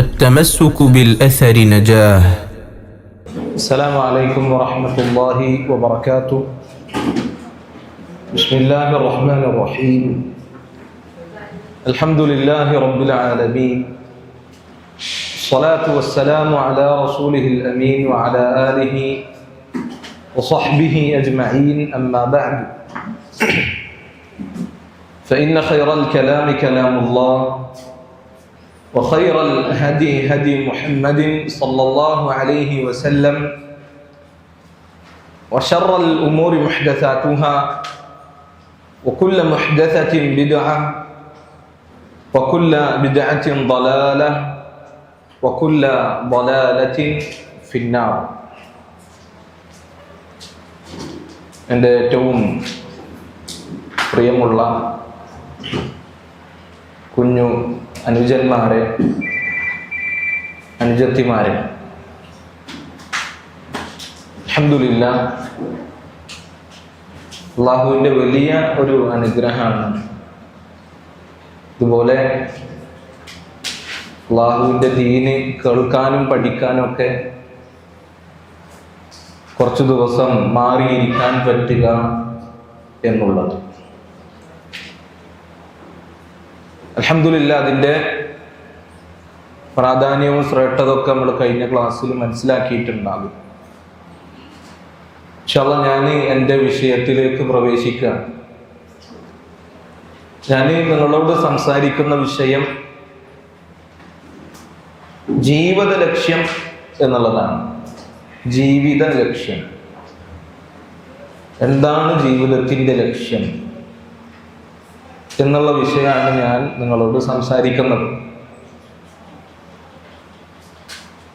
التمسك بالأثر نجاه. السلام عليكم ورحمة الله وبركاته. بسم الله الرحمن الرحيم. الحمد لله رب العالمين. الصلاة والسلام على رسوله الأمين وعلى آله وصحبه أجمعين. أما بعد، فإن خير الكلام كلام الله، وخير الهدي هدي محمد صلى الله عليه وسلم، وشر الأمور محدثاتها، وكل محدثة بدعة، وكل بدعة ضلالة، وكل ضلالة في النار. എൻ്റെ ഏറ്റവും പ്രിയമുള്ള കുഞ്ഞു അനുജന്മാരെ, അനുജത്തിമാരെ, അൽഹംദുലില്ലാഹ് അള്ളാഹുവിൻ്റെ വലിയ ഒരു അനുഗ്രഹമാണ്. ഇതുപോലെ അള്ളാഹുവിൻ്റെ ദീന് കേൾക്കാനും പഠിക്കാനും ഒക്കെ കുറച്ചു ദിവസം മാറിയിരിക്കാൻ പറ്റുക എന്നുള്ളത്. അൽഹംദുലില്ലാഹ് അതിൻ്റെ പ്രാധാന്യവും ശ്രേഷ്ഠതൊക്കെ നമ്മൾ കഴിഞ്ഞ ക്ലാസ്സിൽ മനസ്സിലാക്കിയിട്ടുണ്ടാകും. ഇൻഷാ അല്ലാഹ് ഞാൻ എൻ്റെ വിഷയത്തിലേക്ക് പ്രവേശിക്കുകയാണ്. ഞാൻ നിങ്ങളോട് സംസാരിക്കുന്ന വിഷയം ജീവിത ലക്ഷ്യം എന്നുള്ളതാണ്. ജീവിത ലക്ഷ്യം എന്താണ്, ജീവിതത്തിൻ്റെ ലക്ഷ്യം എന്നുള്ള വിഷയമാണ് ഞാൻ നിങ്ങളോട് സംസാരിക്കുന്നത്.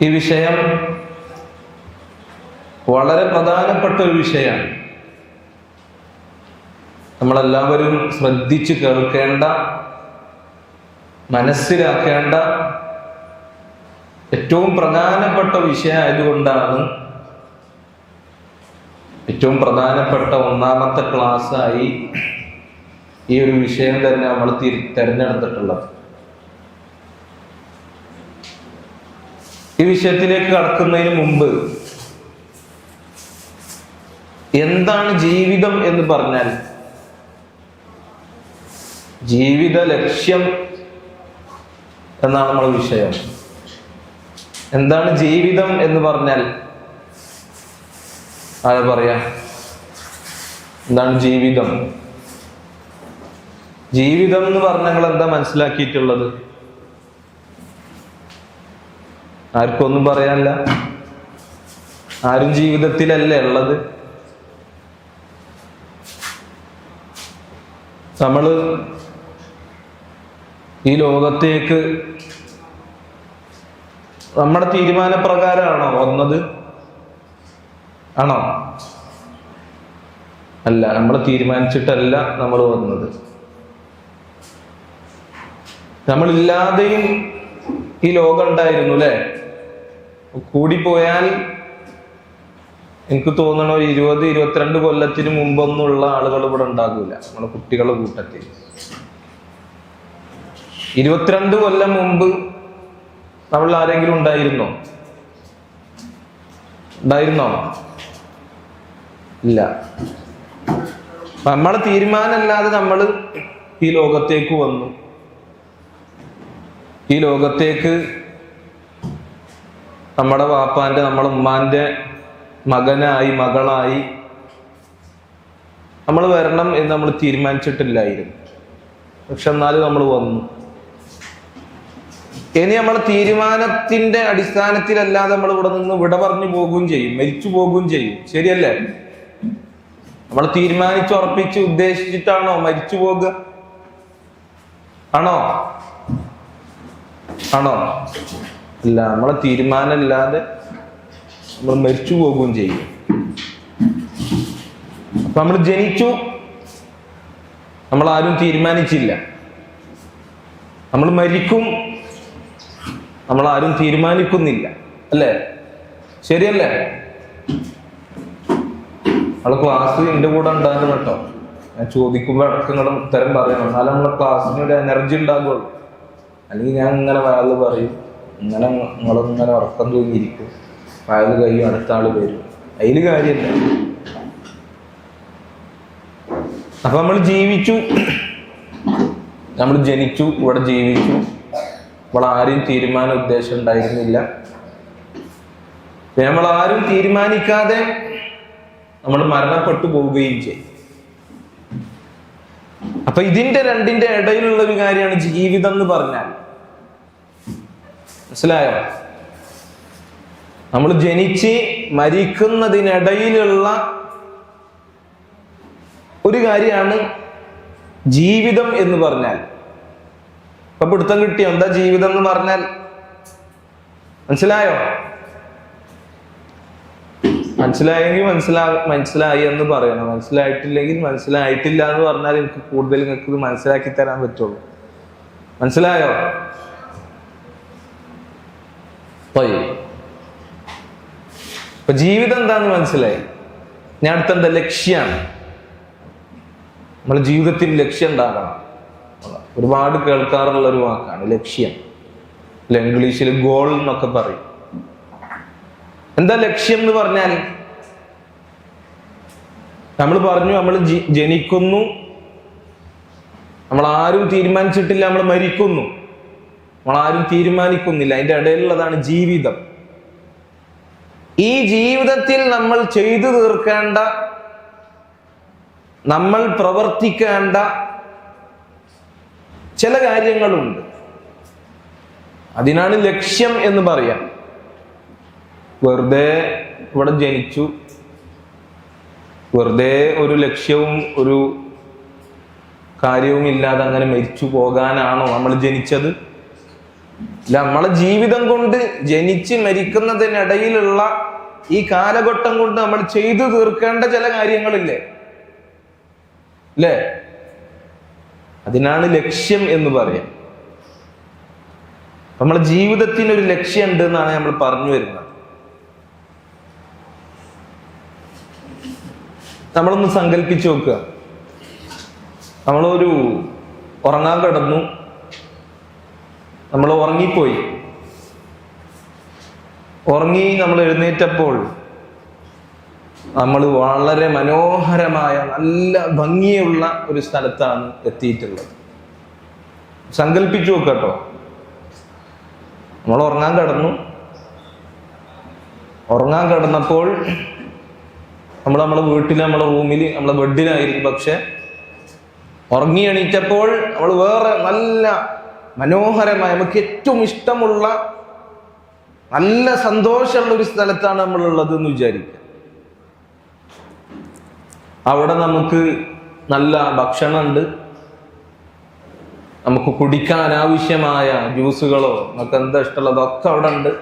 ഈ വിഷയം വളരെ പ്രധാനപ്പെട്ട ഒരു വിഷയമാണ്. നമ്മളെല്ലാവരും ശ്രദ്ധിച്ച് കേൾക്കേണ്ട, മനസ്സിലാക്കേണ്ട ഏറ്റവും പ്രധാനപ്പെട്ട വിഷയമായതുകൊണ്ടാണ് ഏറ്റവും പ്രധാനപ്പെട്ട ഒന്നാമത്തെ ക്ലാസ്സായി ഈ ഒരു വിഷയം തന്നെ നമ്മൾ തിരഞ്ഞെടുത്തിട്ടുള്ളത്. ഈ വിഷയത്തിലേക്ക് കടക്കുന്നതിന് മുമ്പ് എന്താണ് ജീവിതം എന്ന് പറഞ്ഞാൽ, ജീവിത ലക്ഷ്യം എന്നാണ് നമ്മുടെ വിഷയം. എന്താണ് ജീവിതം എന്ന് പറഞ്ഞാൽ ആരാ പറയാ? എന്താണ് ജീവിതം? ജീവിതം എന്ന് പറഞ്ഞാൽ നിങ്ങൾ എന്താ മനസ്സിലാക്കിയിട്ടുള്ളത്? ആർക്കൊന്നും പറയാനില്ല? ആരും ജീവിതത്തിലല്ലേ ഉള്ളത്? നമ്മള് ഈ ലോകത്തേക്ക് നമ്മുടെ തീരുമാനപ്രകാരമാണോ വന്നത്? ആണോ? അല്ല, നമ്മൾ തീരുമാനിച്ചിട്ടല്ല നമ്മൾ വന്നത്. നമ്മളില്ലാതെയും ഈ ലോകം ഉണ്ടായിരുന്നു അല്ലേ? കൂടിപ്പോയാൽ എനിക്ക് തോന്നണ ഒരു 20-22 കൊല്ലത്തിന് മുമ്പൊന്നുള്ള ആളുകൾ ഇവിടെ ഉണ്ടാകൂല. നമ്മളെ കുട്ടികളുടെ കൂട്ടത്തിൽ 22 കൊല്ലം മുമ്പ് നമ്മൾ ആരെങ്കിലും ഉണ്ടായിരുന്നോ? ഇല്ല. നമ്മളെ തീരുമാനമല്ലാതെ നമ്മൾ ഈ ലോകത്തേക്ക് വന്നു. ഈ ലോകത്തേക്ക് നമ്മുടെ വാപ്പാന്റെ, നമ്മളെ ഉമ്മാന്റെ മകനായി, മകളായി നമ്മൾ വരണം എന്ന് നമ്മൾ തീരുമാനിച്ചിട്ടില്ലായിരുന്നു. പക്ഷെ എന്നാലും നമ്മൾ വന്നു. ഇനി നമ്മളെ തീരുമാനത്തിന്റെ അടിസ്ഥാനത്തിലല്ലാതെ നമ്മൾ ഇവിടെ നിന്ന് വിട പറഞ്ഞു പോകുകയും ചെയ്യും, മരിച്ചു പോകുകയും ചെയ്യും. ശരിയല്ലേ? നമ്മൾ തീരുമാനിച്ചുറപ്പിച്ച് ഉദ്ദേശിച്ചിട്ടാണോ മരിച്ചു പോകുക? ആണോ? ഇല്ല. നമ്മളെ തീരുമാനമില്ലാതെ നമ്മൾ മരിച്ചു പോകുകയും ചെയ്യും. അപ്പൊ നമ്മൾ ജനിച്ചു, നമ്മൾ ആരും തീരുമാനിച്ചില്ല. നമ്മൾ മരിക്കും, നമ്മൾ ആരും തീരുമാനിക്കുന്നില്ല. അല്ലേ? ശരിയല്ലേ? നമ്മളെ ക്ലാസ് എൻ്റെ കൂടെ ഉണ്ടാകും കേട്ടോ. ഞാൻ ചോദിക്കുമ്പോൾ അടക്കം നിങ്ങളുടെ ഉത്തരം പറയണം. എന്നാലും നമ്മളെ ക്ലാസ്സിന് ഒരു എനർജി ഉണ്ടാകുള്ളൂ. അല്ലെങ്കിൽ ഞാൻ ഇങ്ങനെ വരാതെ പറയും, ഇങ്ങനെ നിങ്ങളിങ്ങനെ ഉറക്കം തൂങ്ങിയിരിക്കും, അയാൾ കഴിയും, അടുത്ത ആള് വരും, അതിൽ കാര്യമില്ല. അപ്പൊ നമ്മൾ ജീവിച്ചു, നമ്മൾ ജനിച്ചു, ഇവിടെ ജീവിച്ചു, നമ്മൾ ആരും തീരുമാന ഉദ്ദേശം ഉണ്ടായിരുന്നില്ല. നമ്മൾ ആരും തീരുമാനിക്കാതെ നമ്മൾ മരണപ്പെട്ടു പോവുകയും ചെയ്യും. അപ്പൊ ഇതിന്റെ രണ്ടിന്റെ ഇടയിലുള്ള ഒരു കാര്യമാണ് ജീവിതം എന്ന് പറഞ്ഞാൽ. മനസ്സിലായോ? നമ്മൾ ജനിച്ച് മരിക്കുന്നതിനിടയിലുള്ള ഒരു കാര്യമാണ് ജീവിതം എന്ന് പറഞ്ഞാൽ. ഇപ്പൊ പിടുത്തം കിട്ടിയോ എന്താ ജീവിതം എന്ന് പറഞ്ഞാൽ? മനസ്സിലായോ? മനസ്സിലായെങ്കിൽ മനസ്സിലായി എന്ന് പറയണം, മനസ്സിലായിട്ടില്ലെങ്കിൽ മനസ്സിലായിട്ടില്ല എന്ന് പറഞ്ഞാൽ എനിക്ക് കൂടുതൽ നിങ്ങൾക്ക് ഇത് മനസ്സിലാക്കി തരാൻ പറ്റുള്ളൂ. മനസ്സിലായോ? ഇപ്പൊ ജീവിതം എന്താന്ന് മനസ്സിലായി. ഞാൻ അടുത്തെന്താ ലക്ഷ്യമാണ്. നമ്മളെ ജീവിതത്തിൽ ലക്ഷ്യം ഉണ്ടാകണം. ഒരുപാട് കേൾക്കാറുള്ള ഒരു വാക്കാണ് ലക്ഷ്യം. അല്ലെ, ഇംഗ്ലീഷിൽ ഗോൾ എന്നൊക്കെ പറയും. എന്താ ലക്ഷ്യം എന്ന് പറഞ്ഞാൽ? നമ്മൾ പറഞ്ഞു, നമ്മൾ ജനിക്കുന്നു, നമ്മൾ ആരും തീരുമാനിച്ചിട്ടില്ല, നമ്മൾ മരിക്കുന്നു, നമ്മൾ ആരും തീരുമാനിക്കുന്നില്ല. അതിന്റെ ഇടയിലുള്ളതാണ് ജീവിതം. ഈ ജീവിതത്തിൽ നമ്മൾ ചെയ്തു തീർക്കേണ്ട, നമ്മൾ പ്രവർത്തിക്കേണ്ട ചില കാര്യങ്ങളുണ്ട്. അതിനാണ് ലക്ഷ്യം എന്ന് പറയാം. വെറുതെ ഇവിടെ ജനിച്ചു, വെറുതെ ഒരു ലക്ഷ്യവും ഒരു കാര്യവും ഇല്ലാതെ അങ്ങനെ മരിച്ചു പോകാനാണോ നമ്മൾ ജനിച്ചത്? ഇല്ല, നമ്മളെ ജീവിതം കൊണ്ട്, ജനിച്ച് മരിക്കുന്നതിനിടയിലുള്ള ഈ കാലഘട്ടം കൊണ്ട് നമ്മൾ ചെയ്തു തീർക്കേണ്ട ചില കാര്യങ്ങളില്ലേ, അല്ലേ? അതിനാണ് ലക്ഷ്യം എന്ന് പറയാം. നമ്മളെ ജീവിതത്തിന് ഒരു ലക്ഷ്യം ഉണ്ട് എന്നാണ് നമ്മൾ പറഞ്ഞു വരുന്നത്. നമ്മളൊന്ന് സങ്കല്പിച്ചു നോക്കുക. നമ്മളൊരു ഉറങ്ങാൻ കിടന്നു, നമ്മൾ ഉറങ്ങിപ്പോയി. ഉറങ്ങി നമ്മൾ എഴുന്നേറ്റപ്പോൾ നമ്മൾ വളരെ മനോഹരമായ, നല്ല ഭംഗിയുള്ള ഒരു സ്ഥലത്താണ് എത്തിയിട്ടുള്ളത്. സങ്കല്പിച്ചു നോക്കട്ടോ. നമ്മൾ ഉറങ്ങാൻ കിടന്നപ്പോൾ നമ്മൾ നമ്മളെ വീട്ടിൽ, നമ്മളെ റൂമിൽ, നമ്മളെ ബെഡിലായിരുന്നു. പക്ഷെ ഉറങ്ങി എണീറ്റപ്പോൾ നമ്മൾ വേറെ നല്ല മനോഹരമായ, നമുക്ക് ഏറ്റവും ഇഷ്ടമുള്ള, നല്ല സന്തോഷമുള്ള ഒരു സ്ഥലത്താണ് നമ്മളുള്ളത് എന്ന് വിചാരിക്കുക. അവിടെ നമുക്ക് നല്ല ഭക്ഷണമുണ്ട്, നമുക്ക് കുടിക്കാൻ അനാവശ്യമായ ജ്യൂസുകളോ നമുക്ക് എന്താ ഇഷ്ടമുള്ളതൊക്കെ അവിടെ ഉണ്ട്.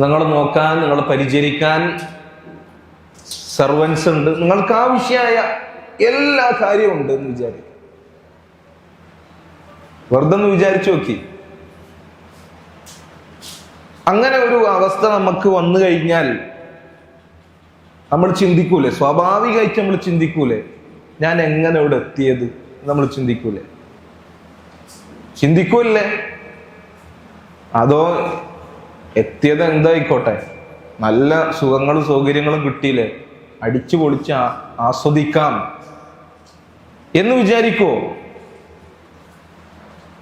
നിങ്ങളെ നോക്കാൻ, നിങ്ങളെ പരിചരിക്കാൻ സർവൻസ് ഉണ്ട്, നിങ്ങൾക്ക് ആവശ്യമായ എല്ലാ കാര്യവും ഉണ്ട് എന്ന് വിചാരിക്കും. വെറുതെ ഒന്ന് വിചാരിച്ചു നോക്കി. അങ്ങനെ ഒരു അവസ്ഥ നമുക്ക് വന്നു കഴിഞ്ഞാൽ നമ്മൾ ചിന്തിക്കൂലേ? സ്വാഭാവികമായിട്ട് നമ്മൾ ചിന്തിക്കൂലേ, ഞാൻ എങ്ങനെ ഇവിടെ എത്തിയത്? നമ്മൾ ചിന്തിക്കൂലേ? ചിന്തിക്കൂല്ലേ? അതോ എത്തിയത് എന്തായിക്കോട്ടെ, നല്ല സുഖങ്ങളും സൗകര്യങ്ങളും കിട്ടിയില്ലേ, അടിച്ചു പൊളിച്ച് ആസ്വദിക്കാം എന്ന് വിചാരിക്കുവോ?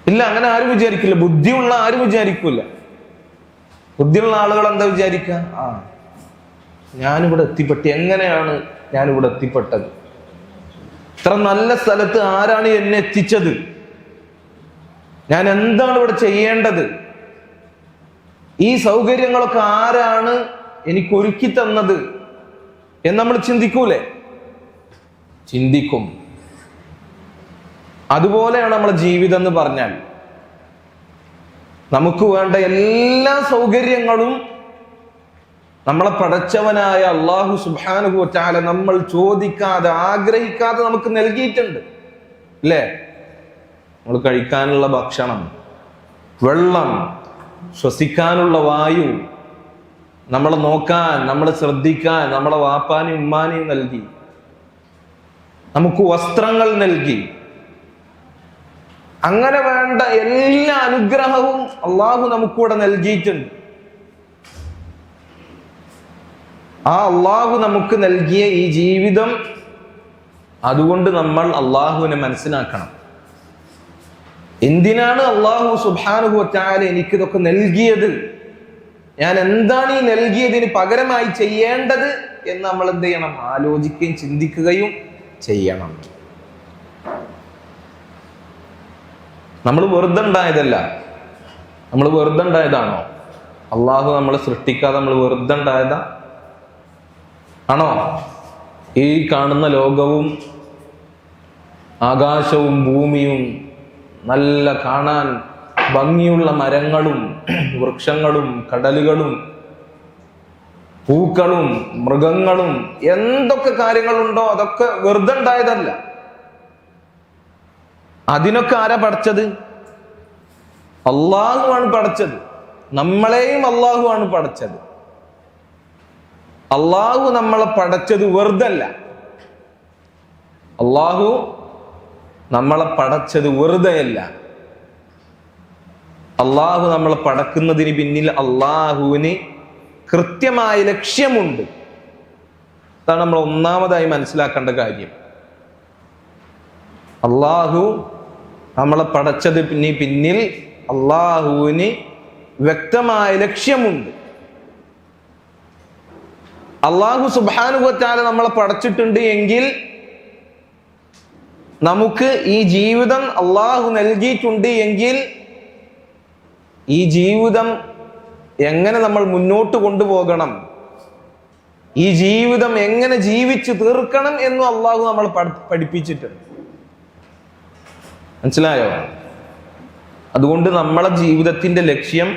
ഇല്ല, അങ്ങനെ ആരും വിചാരിക്കില്ല. ബുദ്ധിയുള്ള ആരും വിചാരിക്കൂല. ബുദ്ധിയുള്ള ആളുകൾ എന്താ വിചാരിക്കുക? ഞാനിവിടെ എത്തിപ്പെട്ടു. എങ്ങനെയാണ് ഞാനിവിടെ എത്തിപ്പെട്ടത്? ഇത്ര നല്ല സ്ഥലത്ത് ആരാണ് എന്നെ എത്തിച്ചത്? ഞാൻ എന്താണ് ഇവിടെ ചെയ്യേണ്ടത്? ഈ സൗകര്യങ്ങളൊക്കെ ആരാണ് എനിക്ക് ഒരുക്കി തന്നത് എന്ന് നമ്മൾ ചിന്തിക്കൂലേ? ചിന്തിക്കും. അതുപോലെയാണ് നമ്മളെ ജീവിതം എന്ന് പറഞ്ഞാൽ. നമുക്ക് വേണ്ട എല്ലാ സൗകര്യങ്ങളും നമ്മളെ പടച്ചവനായ അല്ലാഹു സുബ്ഹാനഹു വ തആല നമ്മൾ ചോദിക്കാതെ, ആഗ്രഹിക്കാതെ നമുക്ക് നൽകിയിട്ടുണ്ട്, അല്ലേ? നമ്മൾ കഴിക്കാനുള്ള ഭക്ഷണം, വെള്ളം, ശ്വസിക്കാനുള്ള വായു, നമ്മളെ നോക്കാൻ, നമ്മളെ ശ്രദ്ധിക്കാൻ നമ്മളെ വാപ്പാനെയും ഉമ്മാനെയും നൽകി. നമുക്ക് വസ്ത്രങ്ങൾ നൽകി. അങ്ങനെ വേണ്ട എല്ലാ അനുഗ്രഹവും അള്ളാഹു നമുക്കിവിടെ നൽകിയിട്ടുണ്ട്. ആ അള്ളാഹു നമുക്ക് നൽകിയ ഈ ജീവിതം, അതുകൊണ്ട് നമ്മൾ അള്ളാഹുവിനെ മനസ്സിലാക്കണം. എന്തിനാണ് അള്ളാഹു സുബ്ഹാനഹു വ തആല എനിക്കിതൊക്കെ നൽകിയത്, ഞാൻ എന്താണ് ഈ നൽകിയതിന് പകരമായി ചെയ്യേണ്ടത് എന്ന് നമ്മൾ എന്ത് ചെയ്യണം? ആലോചിക്കുകയും ചിന്തിക്കുകയും ചെയ്യണം. നമ്മൾ വെറുതെ ഉണ്ടായതല്ല. നമ്മൾ വെറുതെ ഉണ്ടായതാണോ? അള്ളാഹു നമ്മളെ സൃഷ്ടിക്കാതെ നമ്മൾ വെറുതെ ഉണ്ടായതാ ആണോ? ഈ കാണുന്ന ലോകവും ആകാശവും ഭൂമിയും നല്ല കാണാൻ ഭംഗിയുള്ള മരങ്ങളും വൃക്ഷങ്ങളും കടലുകളും പൂക്കളും മൃഗങ്ങളും എന്തൊക്കെ കാര്യങ്ങളുണ്ടോ അതൊക്കെ വെറുതെ ഉണ്ടായതല്ല. അതിനൊക്കെ ആരാ പഠിച്ചത്? അള്ളാഹുവാണ് പഠിച്ചത്. നമ്മളെയും അള്ളാഹുവാണ് പഠിച്ചത്. അള്ളാഹു നമ്മളെ പഠിച്ചത് വെറുതല്ല. അള്ളാഹു നമ്മളെ പഠിച്ചത് വെറുതെയല്ല. അള്ളാഹു നമ്മളെ പടക്കുന്നതിന് പിന്നിൽ അള്ളാഹുവിന് കൃത്യമായ ലക്ഷ്യമുണ്ട്. അതാണ് നമ്മൾ ഒന്നാമതായി മനസ്സിലാക്കേണ്ട കാര്യം. അള്ളാഹു നമ്മളെ പടച്ചതിന് പിന്നിൽ അള്ളാഹുവിന് വ്യക്തമായ ലക്ഷ്യമുണ്ട്. അള്ളാഹു സുബ്ഹാനഹു വ തആല നമ്മളെ പടച്ചിട്ടുണ്ട് എങ്കിൽ, നമുക്ക് ഈ ജീവിതം അള്ളാഹു നൽകിയിട്ടുണ്ട് എങ്കിൽ, ഈ ജീവിതം എങ്ങനെ നമ്മൾ മുന്നോട്ട് കൊണ്ടുപോകണം, ഈ ജീവിതം എങ്ങനെ ജീവിച്ചു തീർക്കണം എന്നും അള്ളാഹു നമ്മൾ പഠിപ്പിച്ചിട്ടുണ്ട്. മനസ്സിലായോ? അതുകൊണ്ട് നമ്മളെ ജീവിതത്തിന്റെ ലക്ഷ്യം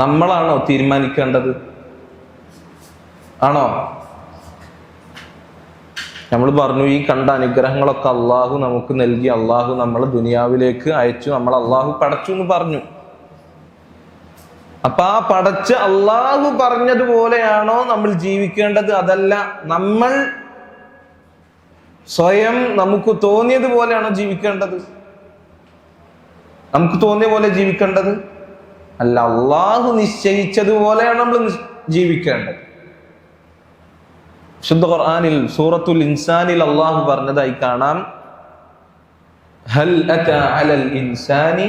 നമ്മളാണോ തീരുമാനിക്കേണ്ടത്? ആണോ? നമ്മൾ പറഞ്ഞു, ഈ കണ്ട അനുഗ്രഹങ്ങളൊക്കെ അള്ളാഹു നമുക്ക് നൽകി, അള്ളാഹു നമ്മളെ ദുനിയാവിലേക്ക് അയച്ചു, നമ്മൾ അള്ളാഹു പടച്ചു എന്ന് പറഞ്ഞു. അപ്പൊ ആ പടച്ച അള്ളാഹു പറഞ്ഞതുപോലെയാണോ നമ്മൾ ജീവിക്കേണ്ടത്? അതല്ല, നമ്മൾ സ്വയം നമുക്ക് തോന്നിയതുപോലെയാണോ ജീവിക്കേണ്ടത്? നമുക്ക് തോന്നിയ പോലെ ജീവിക്കേണ്ടത് അല്ല, അള്ളാഹു നിശ്ചയിച്ചതുപോലെയാണ് നമ്മൾ ജീവിക്കേണ്ടത്. ശുദ്ധ ഖുർആനിൽ സൂറത്തുൽ ഇൻസാനിൽ അള്ളാഹു പറഞ്ഞതായി കാണാം, ഹൽ അതാ അലൽ ഇൻസാനി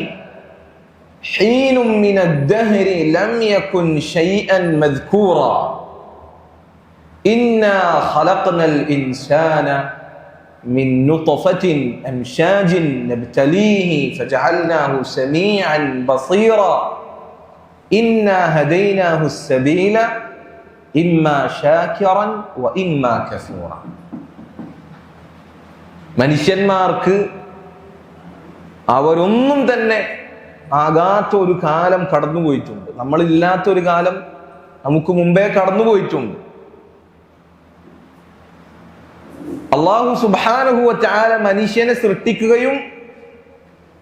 ഹീനും മിനദ്ദഹരി ലം യകുൻ ശൈഅൻ മദ്കൂറ ഇന്നാ ഖലഖ്നൽ ഇൻസാന മിൻ നുത്ഫത്തിൻ അംശാജിൻ നബ്തലീഹി ഫജഅൽനാഹു സമീഅൻ ബസീറ ഇന്നാ ഹദൈനാഹു السبيل ഇമ്മാ ശാകിറൻ വ ഇമ്മാ കഫൂറ. മനുഷ്യന്മാർക്ക് അവരൊന്നും തന്നെ ആകാത്ത ഒരു കാലം കടന്നുപോയിട്ടുണ്ട്. നമ്മളില്ലാത്തൊരു കാലം നമുക്ക് മുമ്പേ കടന്നുപോയിട്ടുണ്ട്. അല്ലാഹു സുബ്ഹാനഹു വ തആല മനുഷ്യനെ സൃഷ്ടിക്കുകയും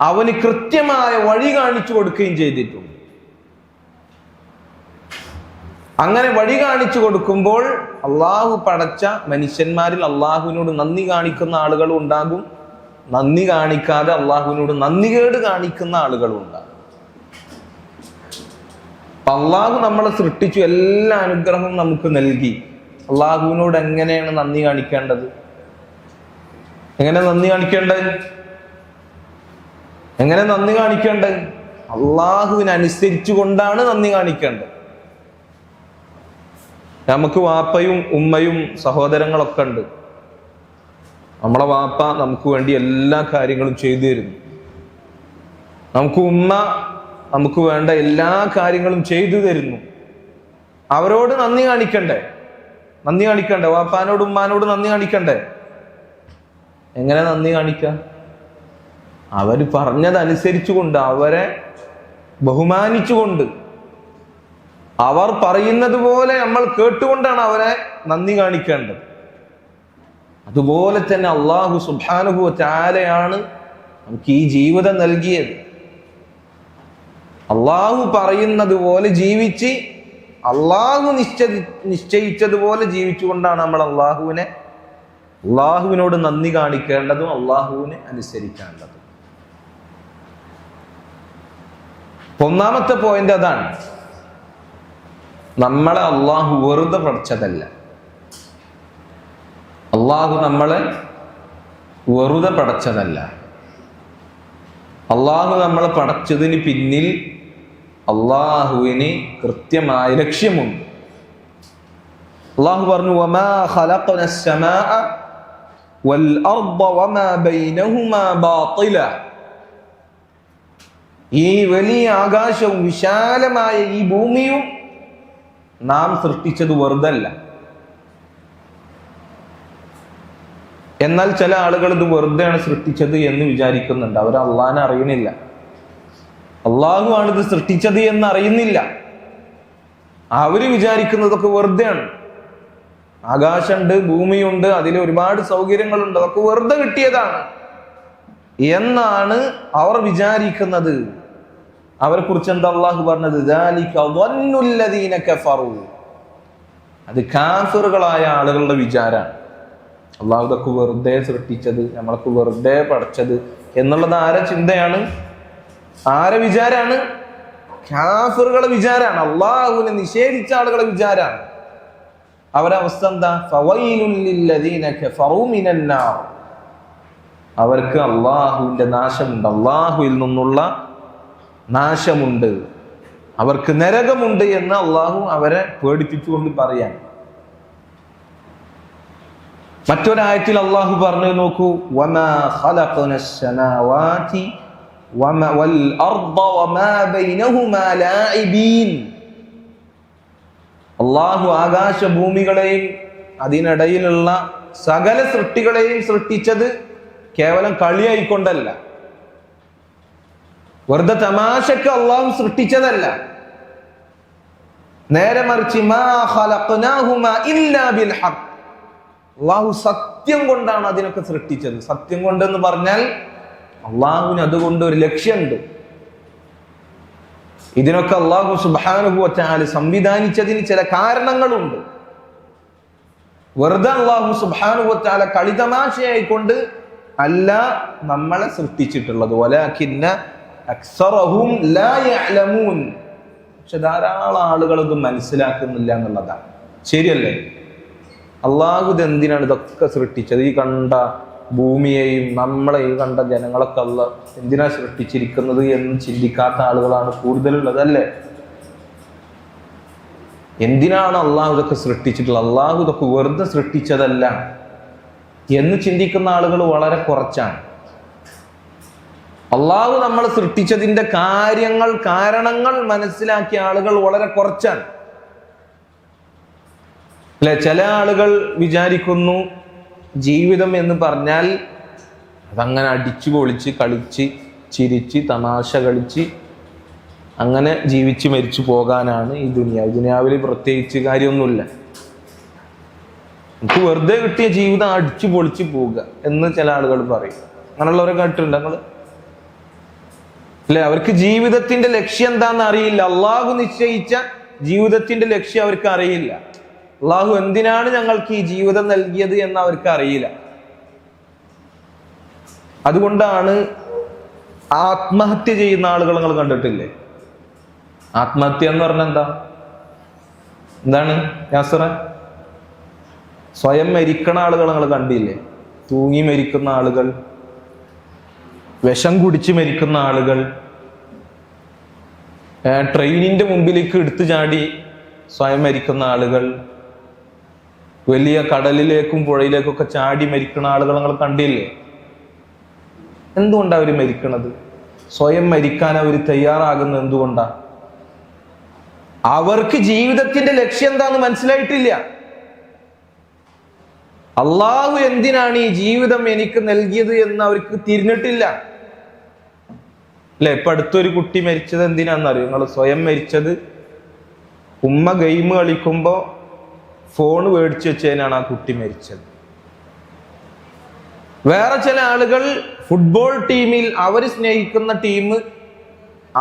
അവന് കൃത്യമായ വഴി കാണിച്ചു കൊടുക്കുകയും ചെയ്തിട്ടുണ്ട്. അങ്ങനെ വഴി കാണിച്ചു കൊടുക്കുമ്പോൾ അള്ളാഹു പടച്ച മനുഷ്യന്മാരിൽ അള്ളാഹുവിനോട് നന്ദി കാണിക്കുന്ന ആളുകളും ഉണ്ടാകും, നന്ദി കാണിക്കാതെ അള്ളാഹുവിനോട് നന്ദികേട് കാണിക്കുന്ന ആളുകളും ഉണ്ടാകും. അള്ളാഹു നമ്മളെ സൃഷ്ടിച്ചു, എല്ലാ അനുഗ്രഹവും നമുക്ക് നൽകി. അള്ളാഹുവിനോട് എങ്ങനെയാണ് നന്ദി കാണിക്കേണ്ടത്? എങ്ങനെ നന്ദി കാണിക്കേണ്ടത്? എങ്ങനെ നന്ദി കാണിക്കേണ്ടത്? അള്ളാഹുവിനനുസരിച്ചു കൊണ്ടാണ് നന്ദി കാണിക്കേണ്ടത്. നമുക്ക് വാപ്പയും ഉമ്മയും സഹോദരങ്ങളൊക്കെ ഉണ്ട്. നമ്മളെ വാപ്പ നമുക്ക് വേണ്ടി എല്ലാ കാര്യങ്ങളും ചെയ്തു തരുന്നു. നമുക്ക് ഉമ്മ നമുക്ക് വേണ്ട എല്ലാ കാര്യങ്ങളും ചെയ്തു തരുന്നു. അവരോട് നന്ദി കാണിക്കണ്ടേ? നന്ദി കാണിക്കണ്ടേ? വാപ്പാനോട് ഉമ്മാനോട് നന്ദി കാണിക്കണ്ടേ? എങ്ങനെ നന്ദി കാണിക്കാം? അവര് പറഞ്ഞതനുസരിച്ചുകൊണ്ട്, അവരെ ബഹുമാനിച്ചുകൊണ്ട്, അവർ പറയുന്നത് പോലെ നമ്മൾ കേട്ടുകൊണ്ടാണ് അവരെ നന്ദി കാണിക്കേണ്ടത്. അതുപോലെ തന്നെ അല്ലാഹു സുബ്ഹാനഹു വ തആലയാണ് നമുക്ക് ഈ ജീവിതം നൽകിയത്. അള്ളാഹു പറയുന്നത് പോലെ ജീവിച്ച്, അള്ളാഹു നിശ്ചയിച്ചതുപോലെ ജീവിച്ചുകൊണ്ടാണ് നമ്മൾ അള്ളാഹുവിനോട് നന്ദി കാണിക്കേണ്ടതും അള്ളാഹുവിനെ അനുസരിക്കേണ്ടതും. ഒന്നാമത്തെ പോയിന്റ് അതാണ്. നമ്മളെ അള്ളാഹു വെറുതെ പഠിച്ചതല്ല. അള്ളാഹു നമ്മളെ വെറുതെ പടച്ചതല്ല. അള്ളാഹു നമ്മളെ പടച്ചതിന് പിന്നിൽ അള്ളാഹുവിന് കൃത്യമായ ലക്ഷ്യമുണ്ട്. അള്ളാഹു പറഞ്ഞു, വമാ ഖലഖന അസ്സമാഅ വൽ അർദ വമാ ബൈനഹുമാ ബാത്തില. ഈ വലിയ ആകാശവും വിശാലമായ ഈ ഭൂമിയും നാം സൃഷ്ടിച്ചത് വെറുതല്ല. എന്നാൽ ചില ആളുകൾ ഇത് വെറുതെയാണ് സൃഷ്ടിച്ചത് എന്ന് വിചാരിക്കുന്നുണ്ട്. അവർ അള്ളാഹിനെ അറിയണില്ല. അള്ളാഹു ആണ് ഇത് സൃഷ്ടിച്ചത് എന്ന് അറിയുന്നില്ല. അവര് വിചാരിക്കുന്നതൊക്കെ വെറുതെയാണ്. ആകാശമുണ്ട്, ഭൂമിയുണ്ട്, അതിൽ ഒരുപാട് സൗകര്യങ്ങളുണ്ട്, അതൊക്കെ വെറുതെ കിട്ടിയതാണ് എന്നാണ് അവർ വിചാരിക്കുന്നത്. അവരെ കുറിച്ച് എന്താ അള്ളാഹു പറഞ്ഞത്? അത് കാഫിറുകളായ ആളുകളുടെ വിചാരാണ്. അള്ളാഹു ഇതൊക്കെ വെറുതെ സൃഷ്ടിച്ചത്, നമ്മൾക്ക് വെറുതെ പഠിച്ചത് എന്നുള്ളത് ആരെ ചിന്തയാണ്? ആരെ വിചാരാണ്? കാഫിറുകളെ വിചാരാണ്. അള്ളാഹുവിനെ നിഷേധിച്ച ആളുകളെ വിചാരാണ്. അവരുടെ അവസ്ഥ എന്താ? ഫവൈലുൽ ലില്ലദീന കഫറൂ മിനന്നാർ. അവർക്ക് അള്ളാഹുവിന്റെ നാശമുണ്ട്, അള്ളാഹുവിൽ നിന്നുള്ള നാശമുണ്ട്, അവർക്ക് നരകമുണ്ട് എന്ന് അള്ളാഹു അവരെ പേടിപ്പിച്ചുകൊണ്ട് പറയാൻ. മറ്റൊരായത്തിൽ അള്ളാഹു പറഞ്ഞു നോക്കൂ, വമാ ഖലഖനസ് സമാവാതി വൽ അർദ വമാ ബൈനഹുമാ ലാഇബീൻ. അള്ളാഹു ആകാശഭൂമികളെയും അതിനിടയിലുള്ള സകല സൃഷ്ടികളെയും സൃഷ്ടിച്ചത് കേവലം കളിയായിക്കൊണ്ടല്ല, വെറുതെ തമാശക്ക് അള്ളാഹു സൃഷ്ടിച്ചതല്ല. നേരെ മറിച്ച് മാ ഖലഖനാഹുമാ ഇല്ലാ ബിൽ ഹഖ്. അള്ളാഹു സത്യം കൊണ്ടാണ് അതിനൊക്കെ സൃഷ്ടിച്ചത്. സത്യം കൊണ്ടെന്ന് പറഞ്ഞാൽ അള്ളാഹുവിന് അതുകൊണ്ട് ഒരു ലക്ഷ്യമുണ്ട്. ഇതിനൊക്കെ അള്ളാഹു സുബ്ഹാനഹു വ തആല സംവിധാനിച്ചതിന് ചില കാരണങ്ങളുണ്ട്. വെറുതെ അള്ളാഹു സുബ്ഹാനഹു വ തആല കളിതമാശയായിക്കൊണ്ട് അല്ല നമ്മളെ സൃഷ്ടിച്ചിട്ടുള്ളത്. വലാകിന്ന അക്സറഹും ലാ യഅലമൂൻ. പക്ഷെ ധാരാളം ആളുകൾ ഇത് മനസ്സിലാക്കുന്നില്ല എന്നുള്ളതാണ്. ശരിയല്ലേ? അള്ളാഹു ഇതെന്തിനാണ് ഇതൊക്കെ സൃഷ്ടിച്ചത്? ഈ കണ്ട ഭൂമിയെയും നമ്മളെ ഈ കണ്ട ജനങ്ങളൊക്കെ അള്ളാഹ് എന്തിനാ സൃഷ്ടിച്ചിരിക്കുന്നത് എന്ന് ചിന്തിക്കാത്ത ആളുകളാണ് കൂടുതലുള്ളത്, അല്ലേ? എന്തിനാണ് അള്ളാഹു ഇതൊക്കെ സൃഷ്ടിച്ചിട്ടുള്ളത്? അള്ളാഹു ഇതൊക്കെ വെറുതെ സൃഷ്ടിച്ചതല്ല എന്ന് ചിന്തിക്കുന്ന ആളുകൾ വളരെ കുറച്ചാണ്. അള്ളാഹു നമ്മൾ സൃഷ്ടിച്ചതിന്റെ കാരണങ്ങൾ മനസ്സിലാക്കിയ ആളുകൾ വളരെ കുറച്ചാണ്, അല്ലെ? ചില ആളുകൾ വിചാരിക്കുന്നു ജീവിതം എന്ന് പറഞ്ഞാൽ അതങ്ങനെ അടിച്ചു പൊളിച്ച് കളിച്ച് ചിരിച്ച് തമാശ കളിച്ച് അങ്ങനെ ജീവിച്ച് മരിച്ചു പോകാനാണ് ഈ ദുനിയാവിൽ പ്രത്യേകിച്ച് കാര്യമൊന്നുമില്ല. നമുക്ക് വെറുതെ കിട്ടിയ ജീവിതം അടിച്ചു പൊളിച്ച് പോവുക എന്ന് ചില ആളുകൾ പറയും. അങ്ങനെയുള്ളവരെ കേട്ടിട്ടുണ്ട് നിങ്ങൾ, അല്ലെ? അവർക്ക് ജീവിതത്തിന്റെ ലക്ഷ്യം എന്താണെന്ന് അറിയില്ല. അള്ളാഹു നിശ്ചയിച്ച ജീവിതത്തിന്റെ ലക്ഷ്യം അവർക്ക് അറിയില്ല. അള്ളാഹു എന്തിനാണ് ഞങ്ങൾക്ക് ഈ ജീവിതം നൽകിയത് എന്ന് അവർക്ക് അറിയില്ല. അതുകൊണ്ടാണ് ആത്മഹത്യ ചെയ്യുന്ന ആളുകൾ നിങ്ങൾ കണ്ടിട്ടില്ലേ? ആത്മഹത്യ എന്ന് പറഞ്ഞാൽ എന്താണ് യാസറ? സ്വയം മരിക്കണ ആളുകൾ നിങ്ങൾ കണ്ടില്ലേ? തൂങ്ങി മരിക്കുന്ന ആളുകൾ, വിഷം കുടിച്ച് മരിക്കുന്ന ആളുകൾ, ട്രെയിനിന്റെ മുമ്പിലേക്ക് എടുത്തു ചാടി സ്വയം മരിക്കുന്ന ആളുകൾ, വലിയ കടലിലേക്കും പുഴയിലേക്കൊക്കെ ചാടി മരിക്കുന്ന ആളുകൾ നിങ്ങൾ കണ്ടില്ലേ? എന്തുകൊണ്ടാണ് അവർ മരിക്കണത്? സ്വയം മരിക്കാൻ അവർ തയ്യാറാകുന്നത് എന്തുകൊണ്ടാ? അവർക്ക് ജീവിതത്തിന്റെ ലക്ഷ്യം എന്താന്ന് മനസ്സിലായിട്ടില്ല. അള്ളാഹു എന്തിനാണ് ഈ ജീവിതം എനിക്ക് നൽകിയത് എന്ന് അവർക്ക് തിരിഞ്ഞിട്ടില്ല, അല്ലെ? ഇപ്പൊ അടുത്തൊരു കുട്ടി മരിച്ചത് എന്തിനാണെന്നറിയോ നിങ്ങൾ? സ്വയം മരിച്ചത് ഉമ്മ ഗെയിം കളിക്കുമ്പോ ഫോൺ മേടിച്ചു വെച്ചതിനാണ് ആ കുട്ടി മരിച്ചത്. വേറെ ചില ആളുകൾ ഫുട്ബോൾ ടീമിൽ അവർ സ്നേഹിക്കുന്ന ടീം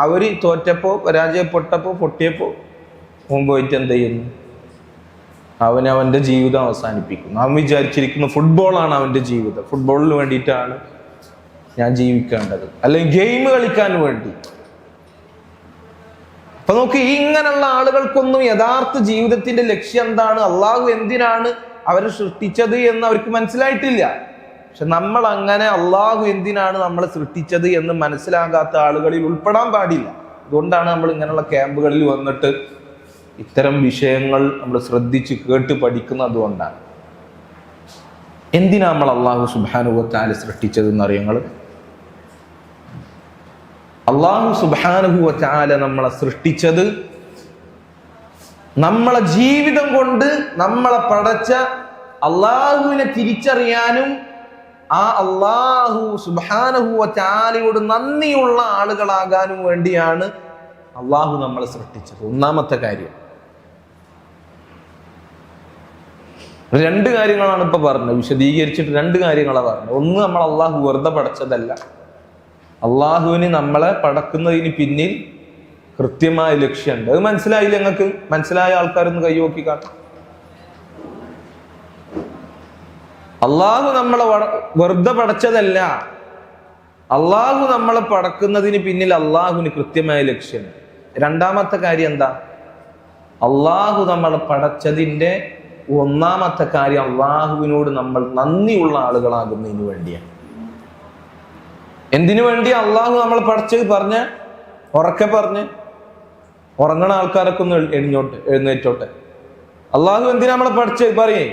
അവര് തോറ്റപ്പോ, പരാജയപ്പെട്ടപ്പോ, പൊട്ടിയപ്പോ അവൻ പോയിട്ട് എന്ത് ചെയ്യുന്നു? അവന്റെ ജീവിതം അവസാനിപ്പിക്കുന്നു. അവൻ വിചാരിച്ചിരിക്കുന്നു ഫുട്ബോളാണ് അവന്റെ ജീവിതം, ഫുട്ബോളിന് വേണ്ടിയിട്ടാണ് ഞാൻ ജീവിക്കേണ്ടത്, അല്ലെങ്കിൽ ഗെയിം കളിക്കാൻ വേണ്ടി. അപ്പൊ നോക്ക്, ഇങ്ങനെയുള്ള ആളുകൾക്കൊന്നും യഥാർത്ഥ ജീവിതത്തിന്റെ ലക്ഷ്യം എന്താണ്, അള്ളാഹു എന്തിനാണ് അവരെ സൃഷ്ടിച്ചത് എന്ന് അവർക്ക് മനസ്സിലായിട്ടില്ല. പക്ഷെ നമ്മൾ അങ്ങനെ അള്ളാഹു എന്തിനാണ് നമ്മളെ സൃഷ്ടിച്ചത് എന്ന് മനസ്സിലാകാത്ത ആളുകളിൽ ഉൾപ്പെടാൻ പാടില്ല. അതുകൊണ്ടാണ് നമ്മൾ ഇങ്ങനെയുള്ള ക്യാമ്പുകളിൽ വന്നിട്ട് ഇത്തരം വിഷയങ്ങൾ നമ്മൾ ശ്രദ്ധിച്ച് കേട്ട് പഠിക്കുന്നത്. അതുകൊണ്ടാണ്. എന്തിനാ നമ്മൾ അള്ളാഹു സുബ്ഹാനഹു വ തആല സൃഷ്ടിച്ചതെന്ന് അറിയുങ്ങൾ? അള്ളാഹു സുബ്ഹാനഹു വ തആല നമ്മളെ സൃഷ്ടിച്ചത് നമ്മളെ ജീവിതം കൊണ്ട് നമ്മളെ പടച്ച അള്ളാഹുവിനെ തിരിച്ചറിയാനും ആ അള്ളാഹു സുബ്ഹാനഹു വ തആലയോട് നന്ദിയുള്ള ആളുകളാകാനും വേണ്ടിയാണ് അള്ളാഹു നമ്മളെ സൃഷ്ടിച്ചത്. ഒന്നാമത്തെ കാര്യം. രണ്ട് കാര്യങ്ങളാണ് ഇപ്പൊ പറഞ്ഞത്, വിശദീകരിച്ചിട്ട് രണ്ട് കാര്യങ്ങളാണ് പറഞ്ഞത്. ഒന്ന്, നമ്മൾ അള്ളാഹു വെറുതെ പടച്ചതല്ല, അള്ളാഹുവിന് നമ്മളെ പടക്കുന്നതിന് പിന്നിൽ കൃത്യമായ ലക്ഷ്യമുണ്ട്. അത് മനസ്സിലായില്ല നിങ്ങൾക്ക്? മനസ്സിലായ ആൾക്കാരൊന്ന് കൈ നോക്കി കാട്ടും. അള്ളാഹു നമ്മളെ വെറുതെ പടച്ചതല്ല, അള്ളാഹു നമ്മളെ പടക്കുന്നതിന് പിന്നിൽ അള്ളാഹുവിന് കൃത്യമായ ലക്ഷ്യമുണ്ട്. രണ്ടാമത്തെ കാര്യം എന്താ? അള്ളാഹു നമ്മളെ പടച്ചതിന്റെ ഒന്നാമത്തെ കാര്യം അള്ളാഹുവിനോട് നമ്മൾ നന്ദിയുള്ള ആളുകളാകുന്നതിന് വേണ്ടിയാണ്. എന്തിനു വേണ്ടി അള്ളാഹു നമ്മളെ പഠിച്ചത് പറഞ്ഞ ഉറക്കെ പറഞ്ഞ് ഉറങ്ങണ ആൾക്കാരൊക്കെ ഒന്ന് എഴുന്നേറ്റോട്ടെ. അള്ളാഹു എന്തിനാ നമ്മളെ പഠിച്ചത് പറയേ?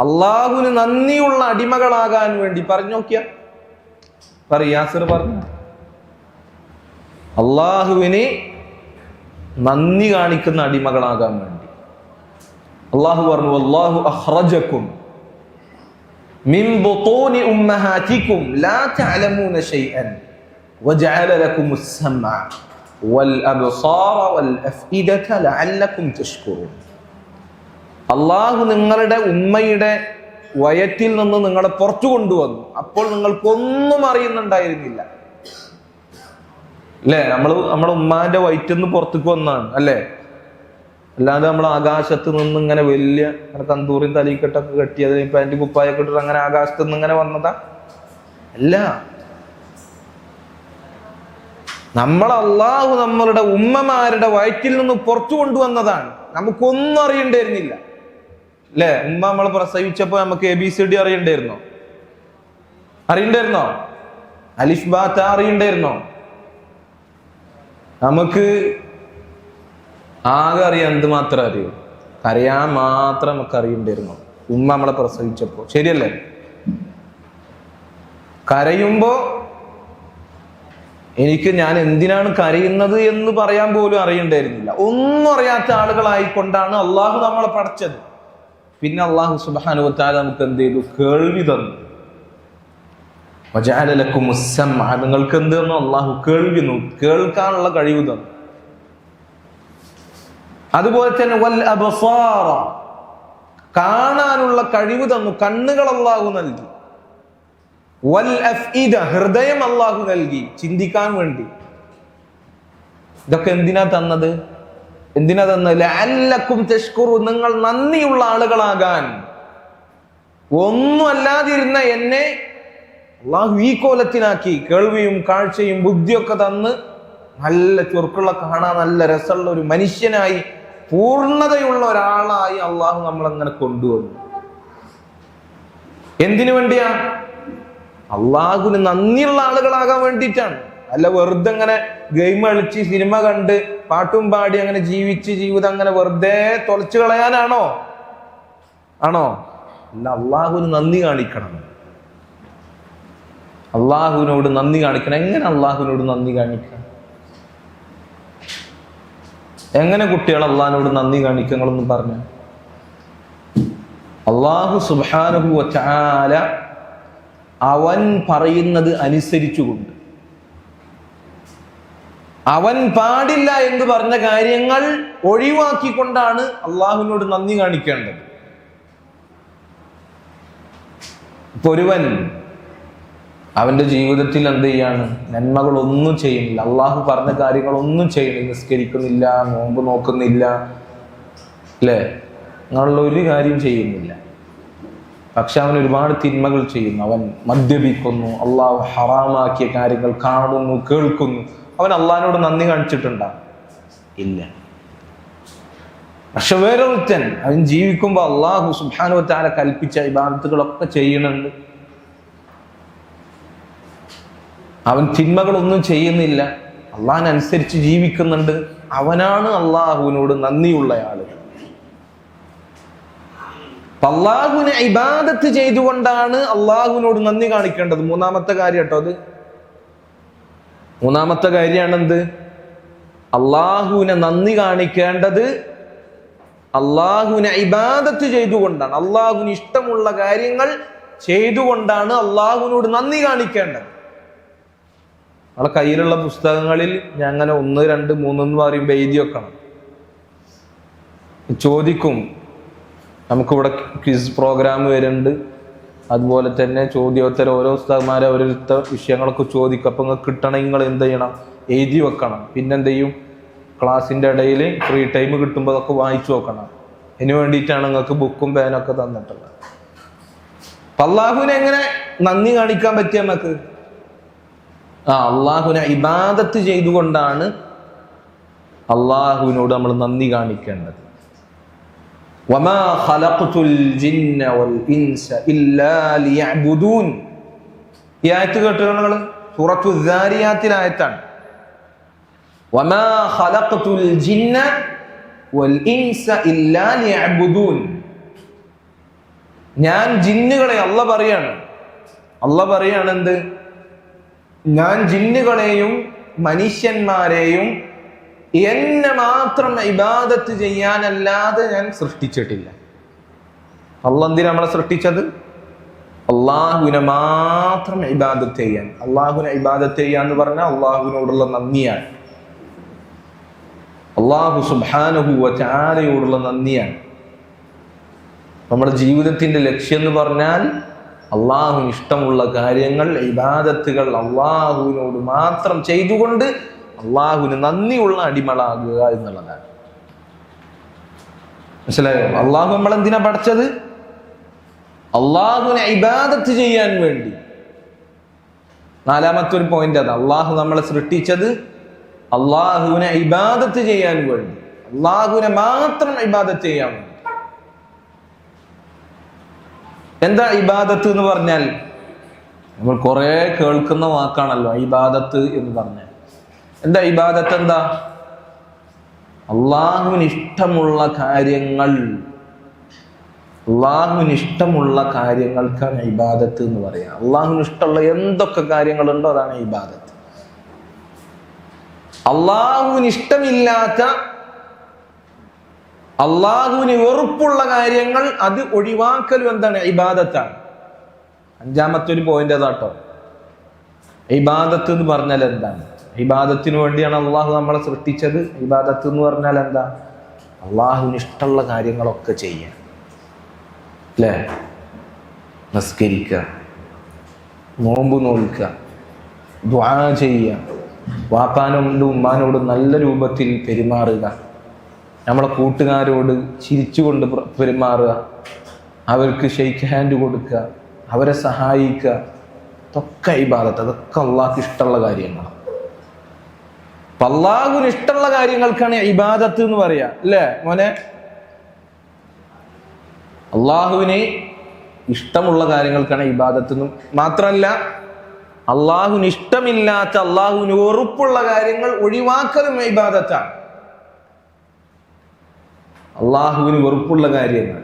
അള്ളാഹുവിന് നന്ദിയുള്ള അടിമകളാകാൻ വേണ്ടി. പറഞ്ഞു നോക്കിയ യാസിർ പറഞ്ഞു, അള്ളാഹുവിന് നന്ദി കാണിക്കുന്ന അടിമകളാകാൻ വേണ്ടി. അള്ളാഹു പറഞ്ഞു, വല്ലാഹു അഖ്റജകും മിൻ ബുതൂനി ഉമ്മഹാതികും ലാ തഅലമൂന ശൈഅൻ വജഅല ലകുമുസ് സമഅ വൽ അബ്സാറ വൽ അഫ്ഇദത ലഅല്ലകും തഷ്കുറൂൻ. അള്ളാഹു നിങ്ങളുടെ ഉമ്മയുടെ വയറ്റിൽ നിന്ന് നിങ്ങളെ പുറത്തു കൊണ്ടുവന്നു. അപ്പോൾ നിങ്ങൾക്കൊന്നും അറിയുന്നുണ്ടായിരുന്നില്ല. അല്ലേ? നമ്മളെ ഉമ്മാന്റെ വയറ്റിൽ നിന്ന് പുറത്തേക്ക് വന്നാണ് അല്ലേ? അല്ലാതെ നമ്മൾ ആകാശത്ത് നിന്ന് ഇങ്ങനെ വലിയ തന്തൂറിയും തലീക്കെട്ടൊക്കെ കെട്ടിയത് പാൻറ് കുപ്പായൊക്കെ ഇട്ടിട്ട് അങ്ങനെ ആകാശത്ത് നിന്ന് ഇങ്ങനെ വന്നതാ അല്ല. അള്ളാഹു നമ്മളുടെ ഉമ്മമാരുടെ വയറ്റിൽ നിന്ന് പുറത്തു കൊണ്ടുവന്നതാണ്. നമുക്കൊന്നും അറിയണ്ടായിരുന്നില്ല അല്ലേ? ഉമ്മ നമ്മളെ പ്രസവിച്ചപ്പോ നമുക്ക് ABCD അറിയണ്ടായിരുന്നോ? അലിഫ് ബാ ത അറിയണ്ടായിരുന്നോ? നമുക്ക് ആകെ അറിയാൻ എന്ത് മാത്രം അറിയൂ? കരയാൻ മാത്രം നമുക്ക് അറിയണ്ടായിരുന്നു ഉമ്മ നമ്മളെ പ്രസവിച്ചപ്പോ. ശരിയല്ലേ? കരയുമ്പോ ഞാൻ എന്തിനാണ് കരയുന്നത് എന്ന് പറയാൻ പോലും അറിയണ്ടായിരുന്നില്ല. ഒന്നും അറിയാത്ത ആളുകളായിക്കൊണ്ടാണ് അള്ളാഹു നമ്മളെ പഠിച്ചത്. പിന്നെ അള്ളാഹു സുബ്ഹാനഹു വ തആല നമുക്ക് എന്ത് ചെയ്തു? കേൾവി തന്നു. വജഅല ലകുമുസ് സമഅ, നിങ്ങൾക്ക് എന്ത് തന്നു? അള്ളാഹു കേൾവി തന്നു, കേൾക്കാനുള്ള കഴിവ് തന്നു. അതുപോലെ തന്നെ വൽ അബ്സാറ, കാണാനുള്ള കഴിവ് തന്നു, കണ്ണുകൾ അള്ളാഹു നൽകി. വൽ അഫ്ഇദ, ഹൃദയം അള്ളാഹു നൽകി ചിന്തിക്കാൻ വേണ്ടി. ഇതൊക്കെ എന്തിനാ തന്നത്? ലഅല്ലകും തഷ്കുറൂൻ, നിങ്ങൾ നന്ദിയുള്ള ആളുകളാകാൻ. ഒന്നും അല്ലാതിരുന്ന എന്നെ അള്ളാഹു ഈ കോലത്തിനാക്കി, കേൾവിയും കാഴ്ചയും ബുദ്ധിയൊക്കെ തന്ന് നല്ല ചുറുക്കുള്ള കാണാൻ നല്ല രസമുള്ള ഒരു മനുഷ്യനായി, പൂർണ്ണതയുള്ള ഒരാളായി അള്ളാഹു നമ്മളങ്ങനെ കൊണ്ടുവന്നു. എന്തിനു വേണ്ടിയാ? അള്ളാഹുവിന് നന്ദിയുള്ള ആളുകളാകാൻ വേണ്ടിയിട്ടാണ്. അല്ല വെറുതെ അങ്ങനെ ഗെയിം കളിച്ച് സിനിമ കണ്ട് പാട്ടും പാടി അങ്ങനെ ജീവിച്ച് ജീവിതം അങ്ങനെ വെറുതെ തുളച്ചു കളയാനാണോ? അല്ല, അള്ളാഹുവിന് നന്ദി കാണിക്കണം. അള്ളാഹുവിനോട് നന്ദി കാണിക്കണം. എങ്ങനെ അള്ളാഹുവിനോട് നന്ദി കാണിക്കണം? എങ്ങനെ കുട്ടികൾ അള്ളാഹിനോട് നന്ദി കാണിക്കുക? നിങ്ങളൊന്നും പറഞ്ഞ അള്ളാഹു സുബ്ഹാനഹു വ തആല അവൻ പറയുന്നത് അനുസരിച്ചുകൊണ്ട്, അവൻ പാടില്ല എന്ന് പറഞ്ഞ കാര്യങ്ങൾ ഒഴിവാക്കിക്കൊണ്ടാണ് അള്ളാഹുവിനോട് നന്ദി കാണിക്കേണ്ടത്. ഇപ്പൊ ഒരുവൻ അവന്റെ ജീവിതത്തിൽ എന്ത് ചെയ്യാണ്? നന്മകളൊന്നും ചെയ്യുന്നില്ല, അള്ളാഹു പറഞ്ഞ കാര്യങ്ങളൊന്നും ചെയ്യുന്നില്ല, നിസ്കരിക്കുന്നില്ല, നോമ്പ് നോക്കുന്നില്ല, അല്ലേ? അങ്ങനെയുള്ള ഒരു കാര്യം ചെയ്യുന്നില്ല. പക്ഷെ അവൻ ഒരുപാട് തിന്മകൾ ചെയ്യുന്നു. അവൻ മദ്യപിക്കുന്നു, അള്ളാഹു ഹറാമാക്കിയ കാര്യങ്ങൾ കാണുന്നു, കേൾക്കുന്നു. അവൻ അള്ളാഹിനോട് നന്ദി കാണിച്ചിട്ടുണ്ടാ? ഇല്ല. പക്ഷെ വേറൊരുത്തൻ അവൻ ജീവിക്കുമ്പോൾ അള്ളാഹു സുബ്ഹാനഹു വ തആല കൽപ്പിച്ച ഇബാദത്തുകളൊക്കെ ചെയ്യുന്നുണ്ട്, അവൻ തിന്മകളൊന്നും ചെയ്യുന്നില്ല, അള്ളാഹിനനുസരിച്ച് ജീവിക്കുന്നുണ്ട്, അവനാണ് അള്ളാഹുവിനോട് നന്ദിയുള്ളയാള്. അള്ളാഹുവിനെ ഇബാദത്ത് ചെയ്തുകൊണ്ടാണ് അള്ളാഹുവിനോട് നന്ദി കാണിക്കേണ്ടത്. മൂന്നാമത്തെ കാര്യം കേട്ടോ അത്. മൂന്നാമത്തെ കാര്യമാണെന്ത്? അള്ളാഹുവിനെ നന്ദി കാണിക്കേണ്ടത് അള്ളാഹുവിനെ ഇബാദത്ത് ചെയ്തുകൊണ്ടാണ്, അള്ളാഹുവിന് ഇഷ്ടമുള്ള കാര്യങ്ങൾ ചെയ്തുകൊണ്ടാണ് അള്ളാഹുവിനോട് നന്ദി കാണിക്കേണ്ടത്. നമ്മളെ കയ്യിലുള്ള പുസ്തകങ്ങളിൽ ഞാൻ അങ്ങനെ 1, 2, 3 എന്ന് പറയുമ്പോൾ എഴുതി വെക്കണം. ചോദിക്കും, നമുക്കിവിടെ ക്വിസ് പ്രോഗ്രാം വരുന്നുണ്ട്, അതുപോലെ തന്നെ ചോദ്യോത്തരം, ഓരോ ഉസ്താദ്മാരെ ഓരോരുത്ത വിഷയങ്ങളൊക്കെ ചോദിക്കും. അപ്പം നിങ്ങൾക്ക് കിട്ടണം, നിങ്ങൾ എന്ത് ചെയ്യണം? എഴുതി വെക്കണം. പിന്നെന്ത് ചെയ്യും? ക്ലാസ്സിൻ്റെ ഇടയിൽ ഫ്രീ ടൈം കിട്ടുമ്പോൾ അതൊക്കെ വായിച്ചു നോക്കണം. അതിന് വേണ്ടിയിട്ടാണ് നിങ്ങൾക്ക് ബുക്കും പേനൊക്കെ തന്നിട്ടുള്ളത്. അപ്പം അള്ളാഹുവിനെ എങ്ങനെ നന്ദി കാണിക്കാൻ പറ്റിയ നമുക്ക്? അള്ളാഹുവിനെ ഇബാദത്ത് ചെയ്തുകൊണ്ടാണ് അള്ളാഹുവിനോട് നമ്മൾ നന്ദി കാണിക്കേണ്ടത്. വമാ ഖലഖ്തുൽ ജിന്ന വൽ ഇൻസ ഇല്ലാ ലിയഅ്ബുദൂൻ. ഈ ആയത്ത് കേട്ടോ നിങ്ങൾ? സൂറത്തു ദാരിയാത്തിലെ ആയത്താണ്. വമാ ഖലഖ്തുൽ ജിന്ന വൽ ഇൻസ ഇല്ലാ ലിയഅ്ബുദൂൻ. ഞാൻ ജിന്നുകളെ, അള്ളാഹ് പറയാണ് എന്ത്? ഞാൻ ജിന്നുകളെയും മനുഷ്യന്മാരെയും എന്നെ മാത്രം ഇബാദത്ത് ചെയ്യാനല്ലാതെ ഞാൻ സൃഷ്ടിച്ചിട്ടില്ല. അള്ളാഹ് എന്തിനാ നമ്മളെ സൃഷ്ടിച്ചത്? അള്ളാഹുവിനെ മാത്രം ഇബാദത്ത് ചെയ്യാൻ. അള്ളാഹുവിനെ ഇബാദത്ത് ചെയ്യാന്ന് പറഞ്ഞാൽ അള്ളാഹുവിനോടുള്ള നന്ദിയാണ്, അള്ളാഹു സുബ്ഹാനഹു വ തആലയോടുള്ള നന്ദിയാണ്. നമ്മുടെ ജീവിതത്തിന്റെ ലക്ഷ്യം എന്ന് പറഞ്ഞാൽ അള്ളാഹുവിന് ഇഷ്ടമുള്ള കാര്യങ്ങൾ, ഇബാദത്തുകൾ അള്ളാഹുവിനോട് മാത്രം ചെയ്തുകൊണ്ട് അള്ളാഹുവിന് നന്ദിയുള്ള അടിമകളാകുക എന്നുള്ളതാണ്. മനസ്സിലായോ? അള്ളാഹു നമ്മളെന്തിനാ പഠിച്ചത്? അള്ളാഹുവിനെ ഇബാദത്ത് ചെയ്യാൻ വേണ്ടി. നാലാമത്തെ ഒരു പോയിന്റ് അത്. അള്ളാഹു നമ്മളെ സൃഷ്ടിച്ചത് അള്ളാഹുവിനെ ഇബാദത്ത് ചെയ്യാൻ വേണ്ടി, അള്ളാഹുവിനെ മാത്രം ഇബാദത്ത് ചെയ്യാൻ വേണ്ടി. എന്താ ഇബാദത്ത് എന്ന് പറഞ്ഞാൽ? നമ്മൾ കുറെ കേൾക്കുന്ന വാക്കാണല്ലോ ഇബാദത്ത് എന്ന് പറഞ്ഞാൽ. എന്താ ഇബാദത്ത്? എന്താ? അള്ളാഹുവിന് ഇഷ്ടമുള്ള കാര്യങ്ങൾ, അള്ളാഹുവിന് ഇഷ്ടമുള്ള കാര്യങ്ങൾക്കാണ് ഇബാദത്ത് എന്ന് പറയാം. അള്ളാഹുവിന് ഇഷ്ടമുള്ള എന്തൊക്കെ കാര്യങ്ങളുണ്ടോ അതാണ് ഇബാദത്ത്. അള്ളാഹുവിന് ഇഷ്ടമില്ലാത്ത, അള്ളാഹുവിന് വെറുപ്പുള്ള കാര്യങ്ങൾ അത് ഒഴിവാക്കലും എന്താണ്? ഇബാദത്താണ്. അഞ്ചാമത്തെ ഒരു പോയിന്റ് അതാട്ടോ. ഇബാദത്ത് എന്ന് പറഞ്ഞാൽ എന്താണ്? ഇബാദത്തിന് വേണ്ടിയാണ് അള്ളാഹു നമ്മളെ സൃഷ്ടിച്ചത്. ഇബാദത്ത് എന്ന് പറഞ്ഞാൽ എന്താ? അള്ളാഹുവിന് ഇഷ്ടമുള്ള കാര്യങ്ങളൊക്കെ ചെയ്യാൻ, അല്ലേ? നമസ്കരിക്കുക, നോമ്പ് നോൽക്കുക, ദുആ ചെയ്യുക, വാപ്പാനോടും ഉമ്മാനോടും നല്ല രൂപത്തിൽ പെരുമാറുക, നമ്മളെ കൂട്ടുകാരോട് ചിരിച്ചുകൊണ്ട് പെരുമാറുക, അവർക്ക് ഷെയ്ക്ക് ഹാൻഡ് കൊടുക്കുക, അവരെ സഹായിക്കുക, ഇതൊക്കെ ഇബാദത്ത്. അതൊക്കെ അള്ളാഹ്ക്ക് ഇഷ്ടമുള്ള കാര്യങ്ങളാണ്. അപ്പൊ അള്ളാഹുവിന് ഇഷ്ടമുള്ള കാര്യങ്ങൾക്കാണ് ഇബാദത്ത് എന്ന് പറയാ, അല്ലേ മോനെ? അള്ളാഹുവിന് ഇഷ്ടമുള്ള കാര്യങ്ങൾക്കാണ് ഇബാദത്ത് എന്ന് മാത്രമല്ല, അള്ളാഹുവിന് ഇഷ്ടമില്ലാത്ത, അള്ളാഹുവിന് വെറുപ്പുള്ള കാര്യങ്ങൾ ഒഴിവാക്കലും ഇബാദത്താണ്. അള്ളാഹുവിന് വെറുപ്പുള്ള കാര്യങ്ങൾ,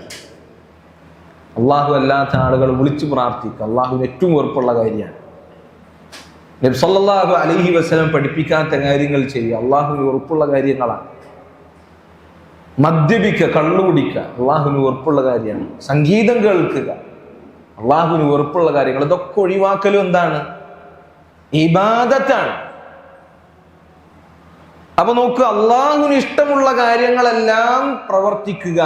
അള്ളാഹു അല്ലാത്ത ആളുകൾ വിളിച്ചു പ്രാർത്ഥിക്കുക, അള്ളാഹുവിന് ഏറ്റവും വെറുപ്പുള്ള കാര്യമാണ്. നബി സല്ലല്ലാഹു അലൈഹി വസല്ലം പഠിപ്പിക്കാത്ത കാര്യങ്ങൾ ചെയ്യുക അള്ളാഹുവിന് വെറുപ്പുള്ള കാര്യങ്ങളാണ്. മദ്യപിക്കുക, കള്ളുകുടിക്കുക അള്ളാഹുവിന് വെറുപ്പുള്ള കാര്യമാണ്. സംഗീതം കേൾക്കുക അള്ളാഹുവിന് വെറുപ്പുള്ള കാര്യങ്ങൾ. ഇതൊക്കെ ഒഴിവാക്കലും എന്താണ്? ഇബാദത്താണ്. അപ്പൊ നോക്കുക, അള്ളാഹുവിന് ഇഷ്ടമുള്ള കാര്യങ്ങളെല്ലാം പ്രവർത്തിക്കുക,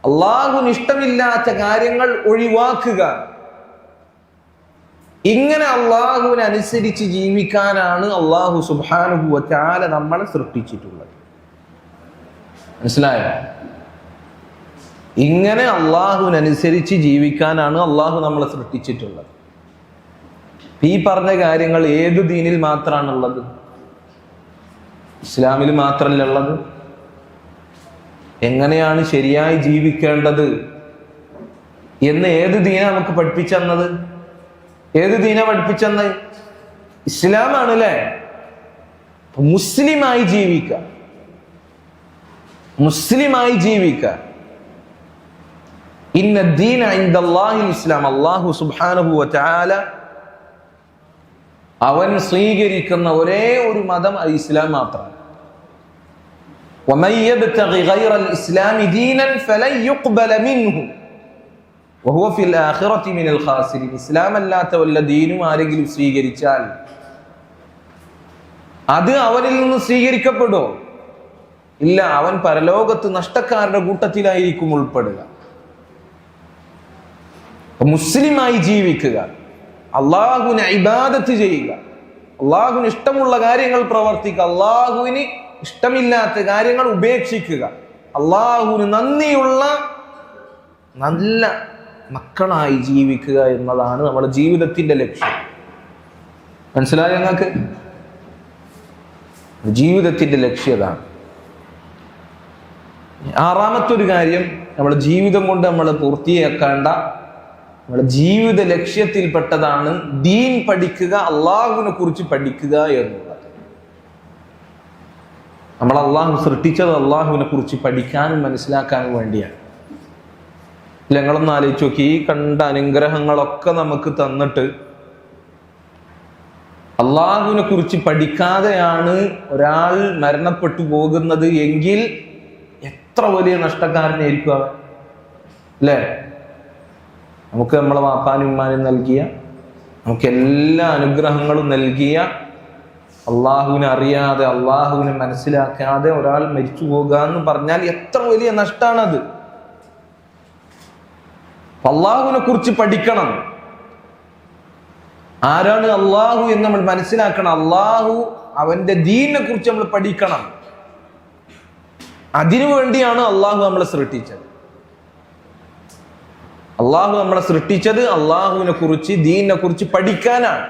അള്ളാഹുവിന് ഇഷ്ടമില്ലാത്ത കാര്യങ്ങൾ ഒഴിവാക്കുക. ഇങ്ങനെ അള്ളാഹുവിനെ അനുസരിച്ച് ജീവിക്കാനാണ് അള്ളാഹു സുബ്ഹാനഹു വ തആല നമ്മളെ സൃഷ്ടിച്ചിട്ടുള്ളത്. മനസ്സിലായോ? ഇങ്ങനെ അള്ളാഹുവിനനുസരിച്ച് ജീവിക്കാനാണ് അള്ളാഹു നമ്മളെ സൃഷ്ടിച്ചിട്ടുള്ളത്. ഈ പറഞ്ഞ കാര്യങ്ങൾ ഏതു ദീനിൽ മാത്രമാണുള്ളത്? ഇസ്ലാമിൽ മാത്രമല്ല ഉള്ളത്. എങ്ങനെയാണ് ശരിയായി ജീവിക്കേണ്ടത് എന്ന് ഏത് ദീന നമുക്ക് പഠിപ്പിച്ചെന്നത്? ഏത് ദീന പഠിപ്പിച്ചെന്ന്? ഇസ്ലാമാണ് അല്ലേ? മുസ്ലിമായി ജീവിക്കുക, മുസ്ലിമായി ജീവിക്കുക. ഇന്ന ദീന ഇൻദല്ലാഹിൽ ഇസ്ലാം. അല്ലാഹു സുബ്ഹാനഹു വ തആല അവൻ സ്വീകരിക്കുന്ന ഒരേ ഒരു മതം അത് ഇസ്ലാം മാത്രമാണ്. വമൻ യബ്തഗി ഗൈറൽ ഇസ്ലാമി ദീനൻ ഫലൻ യുഖ്ബല മിൻഹു വഹുവ ഫിൽ ആഖിറതി മിനൽ ഖാസിരീൻ. ഇസ്ലാം അല്ലാത്ത വല്ല ദീനും ആരെങ്കിലും സ്വീകരിച്ചാൽ അത് അവനിൽ നിന്ന് സ്വീകരിക്കപ്പെടുമോ? ഇല്ല, അവൻ പരലോകത്ത് നഷ്ടക്കാരുടെ കൂട്ടത്തിലായിരിക്കും ഉൾപ്പെടുക. മുസ്ലിമായി ജീവിക്കുക, അള്ളാഹുവിനെ ഇബാദത്ത് ചെയ്യുക, അള്ളാഹുവിന് ഇഷ്ടമുള്ള കാര്യങ്ങൾ പ്രവർത്തിക്കുക, അള്ളാഹുവിന് ഇഷ്ടമില്ലാത്ത കാര്യങ്ങൾ ഉപേക്ഷിക്കുക, അള്ളാഹുവിന് നന്ദിയുള്ള നല്ല മക്കളായി ജീവിക്കുക എന്നതാണ് നമ്മുടെ ജീവിതത്തിന്റെ ലക്ഷ്യം. മനസ്സിലായോ ഞങ്ങൾക്ക്? ജീവിതത്തിന്റെ ലക്ഷ്യതാണ്. ആറാമത്തെ ഒരു കാര്യം, നമ്മുടെ ജീവിതം കൊണ്ട് നമ്മൾ പൂർത്തിയാക്കേണ്ട നമ്മുടെ ജീവിത ലക്ഷ്യത്തിൽപ്പെട്ടതാണ് ദീൻ പഠിക്കുക, അള്ളാഹുവിനെ കുറിച്ച് പഠിക്കുക എന്നുള്ളത്. നമ്മൾ അള്ളാഹു സൃഷ്ടിച്ചത് അള്ളാഹുവിനെ കുറിച്ച് പഠിക്കാനും മനസ്സിലാക്കാനും വേണ്ടിയാണ്. ഞങ്ങളൊന്ന് ആലോചിച്ച് നോക്കി, ഈ കണ്ട അനുഗ്രഹങ്ങളൊക്കെ നമുക്ക് തന്നിട്ട് അള്ളാഹുവിനെ കുറിച്ച് പഠിക്കാതെയാണ് ഒരാൾ മരണപ്പെട്ടു പോകുന്നത് എങ്കിൽ എത്ര വലിയ നഷ്ടക്കാരനായിരിക്കും അവൻ, അല്ലേ? നമുക്ക് നമ്മളെ വാപ്പാനും ഉമ്മാനും നൽകിയ, നമുക്ക് എല്ലാ അനുഗ്രഹങ്ങളും നൽകിയ അള്ളാഹുവിനെ അറിയാതെ, അള്ളാഹുവിനെ മനസ്സിലാക്കാതെ ഒരാൾ മരിച്ചു പോകുക എന്ന് പറഞ്ഞാൽ എത്ര വലിയ നഷ്ടമാണത്. അള്ളാഹുവിനെ കുറിച്ച് പഠിക്കണം. ആരാണ് അള്ളാഹു എന്ന് നമ്മൾ മനസ്സിലാക്കണം. അള്ളാഹു, അവന്റെ ദീനിനെ കുറിച്ച് നമ്മൾ പഠിക്കണം. അതിനു വേണ്ടിയാണ് അള്ളാഹു നമ്മളെ സൃഷ്ടിച്ചത്. അള്ളാഹു നമ്മളെ സൃഷ്ടിച്ചത് അള്ളാഹുവിനെ കുറിച്ച്, ദീനിനെ കുറിച്ച് പഠിക്കാനാണ്.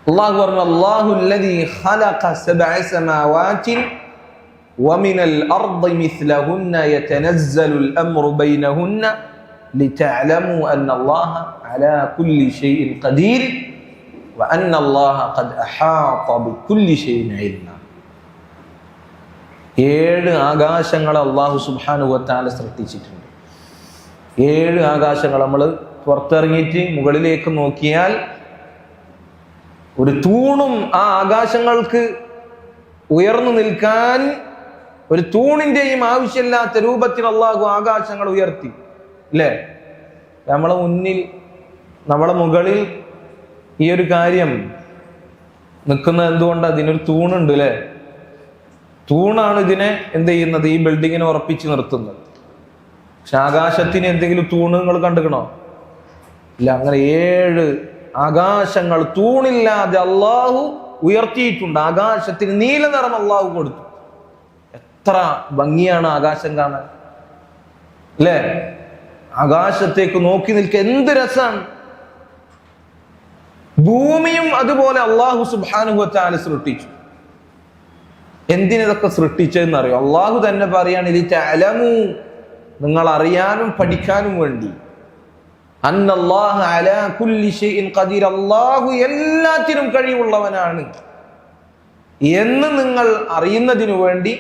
അള്ളാഹു പറഞ്ഞു, അല്ലാഹു അല്ലദീ ഖലഖ സബഅ സമാവാതിൻ വമിനൽ അർദി മിസ്ലഹുന്ന യതനസ്സലുൽ അംറു ബൈനഹുന്ന ലിതഅലമു അന്നല്ലാഹ അലാ കുല്ലി ഷൈഇൻ ഖദീർ വഅന്നല്ലാഹ ഖദ് അഹാത ബികുല്ലി ഷൈഇൻ ഇൽമ. 7 ആകാശങ്ങളെ അള്ളാഹു സുബ്ഹാനഹു വ തആല സൃഷ്ടിച്ചിട്ടുണ്ട്. 7 ആകാശങ്ങൾ. നമ്മൾ പുറത്തിറങ്ങിയിട്ട് മുകളിലേക്ക് നോക്കിയാൽ ഒരു തൂണും ആ ആകാശങ്ങൾക്ക് ഉയർന്നു നിൽക്കാൻ ഒരു തൂണിന്റെയും ആവശ്യമില്ലാത്ത രൂപത്തിൽ അള്ളാഹു ആകാശങ്ങൾ ഉയർത്തി, അല്ലേ? നമ്മളെ മുന്നിൽ, നമ്മളെ മുകളിൽ ഈ ഒരു കാര്യം നിൽക്കുന്നത് എന്തുകൊണ്ട്? അതിനൊരു തൂണുണ്ട്, അല്ലേ? തൂണാണ് ഇതിനെ എന്ത് ചെയ്യുന്നത്? ഈ ബിൽഡിങ്ങിനെ ഉറപ്പിച്ച് നിർത്തുന്നത്. പക്ഷെ ആകാശത്തിന് എന്തെങ്കിലും തൂണ് നിങ്ങൾ കണ്ടുക്കണോ? ഇല്ല. അങ്ങനെ 7 ആകാശങ്ങൾ തൂണില്ലാതെ അള്ളാഹു ഉയർത്തിയിട്ടുണ്ട്. ആകാശത്തിന് നീല നിറം അള്ളാഹു കൊടുത്തു. എത്ര ഭംഗിയാണ് ആകാശം കാണാൻ, അല്ലേ? ആകാശത്തേക്ക് നോക്കി നിൽക്കുക എന്ത് രസാണ്. ഭൂമിയും അതുപോലെ അള്ളാഹു സുബ്ഹാനഹു വ തആല സൃഷ്ടിച്ചു. എന്തിനതൊക്കെ സൃഷ്ടിച്ചതെന്ന് അറിയോ? അള്ളാഹു തന്നെ പറയാണ്, ലിതഅലമു, നിങ്ങൾ അറിയാനും പഠിക്കാനും വേണ്ടി. അന്നല്ലാഹ അലാ കുല്ലി ഷൈഇൻ ഖദീർ, അല്ലാഹു എല്ലാത്തിനും കഴിവുള്ളവനാണ് എന്ന് നിങ്ങൾ അറിയുന്നതിനു വേണ്ടി.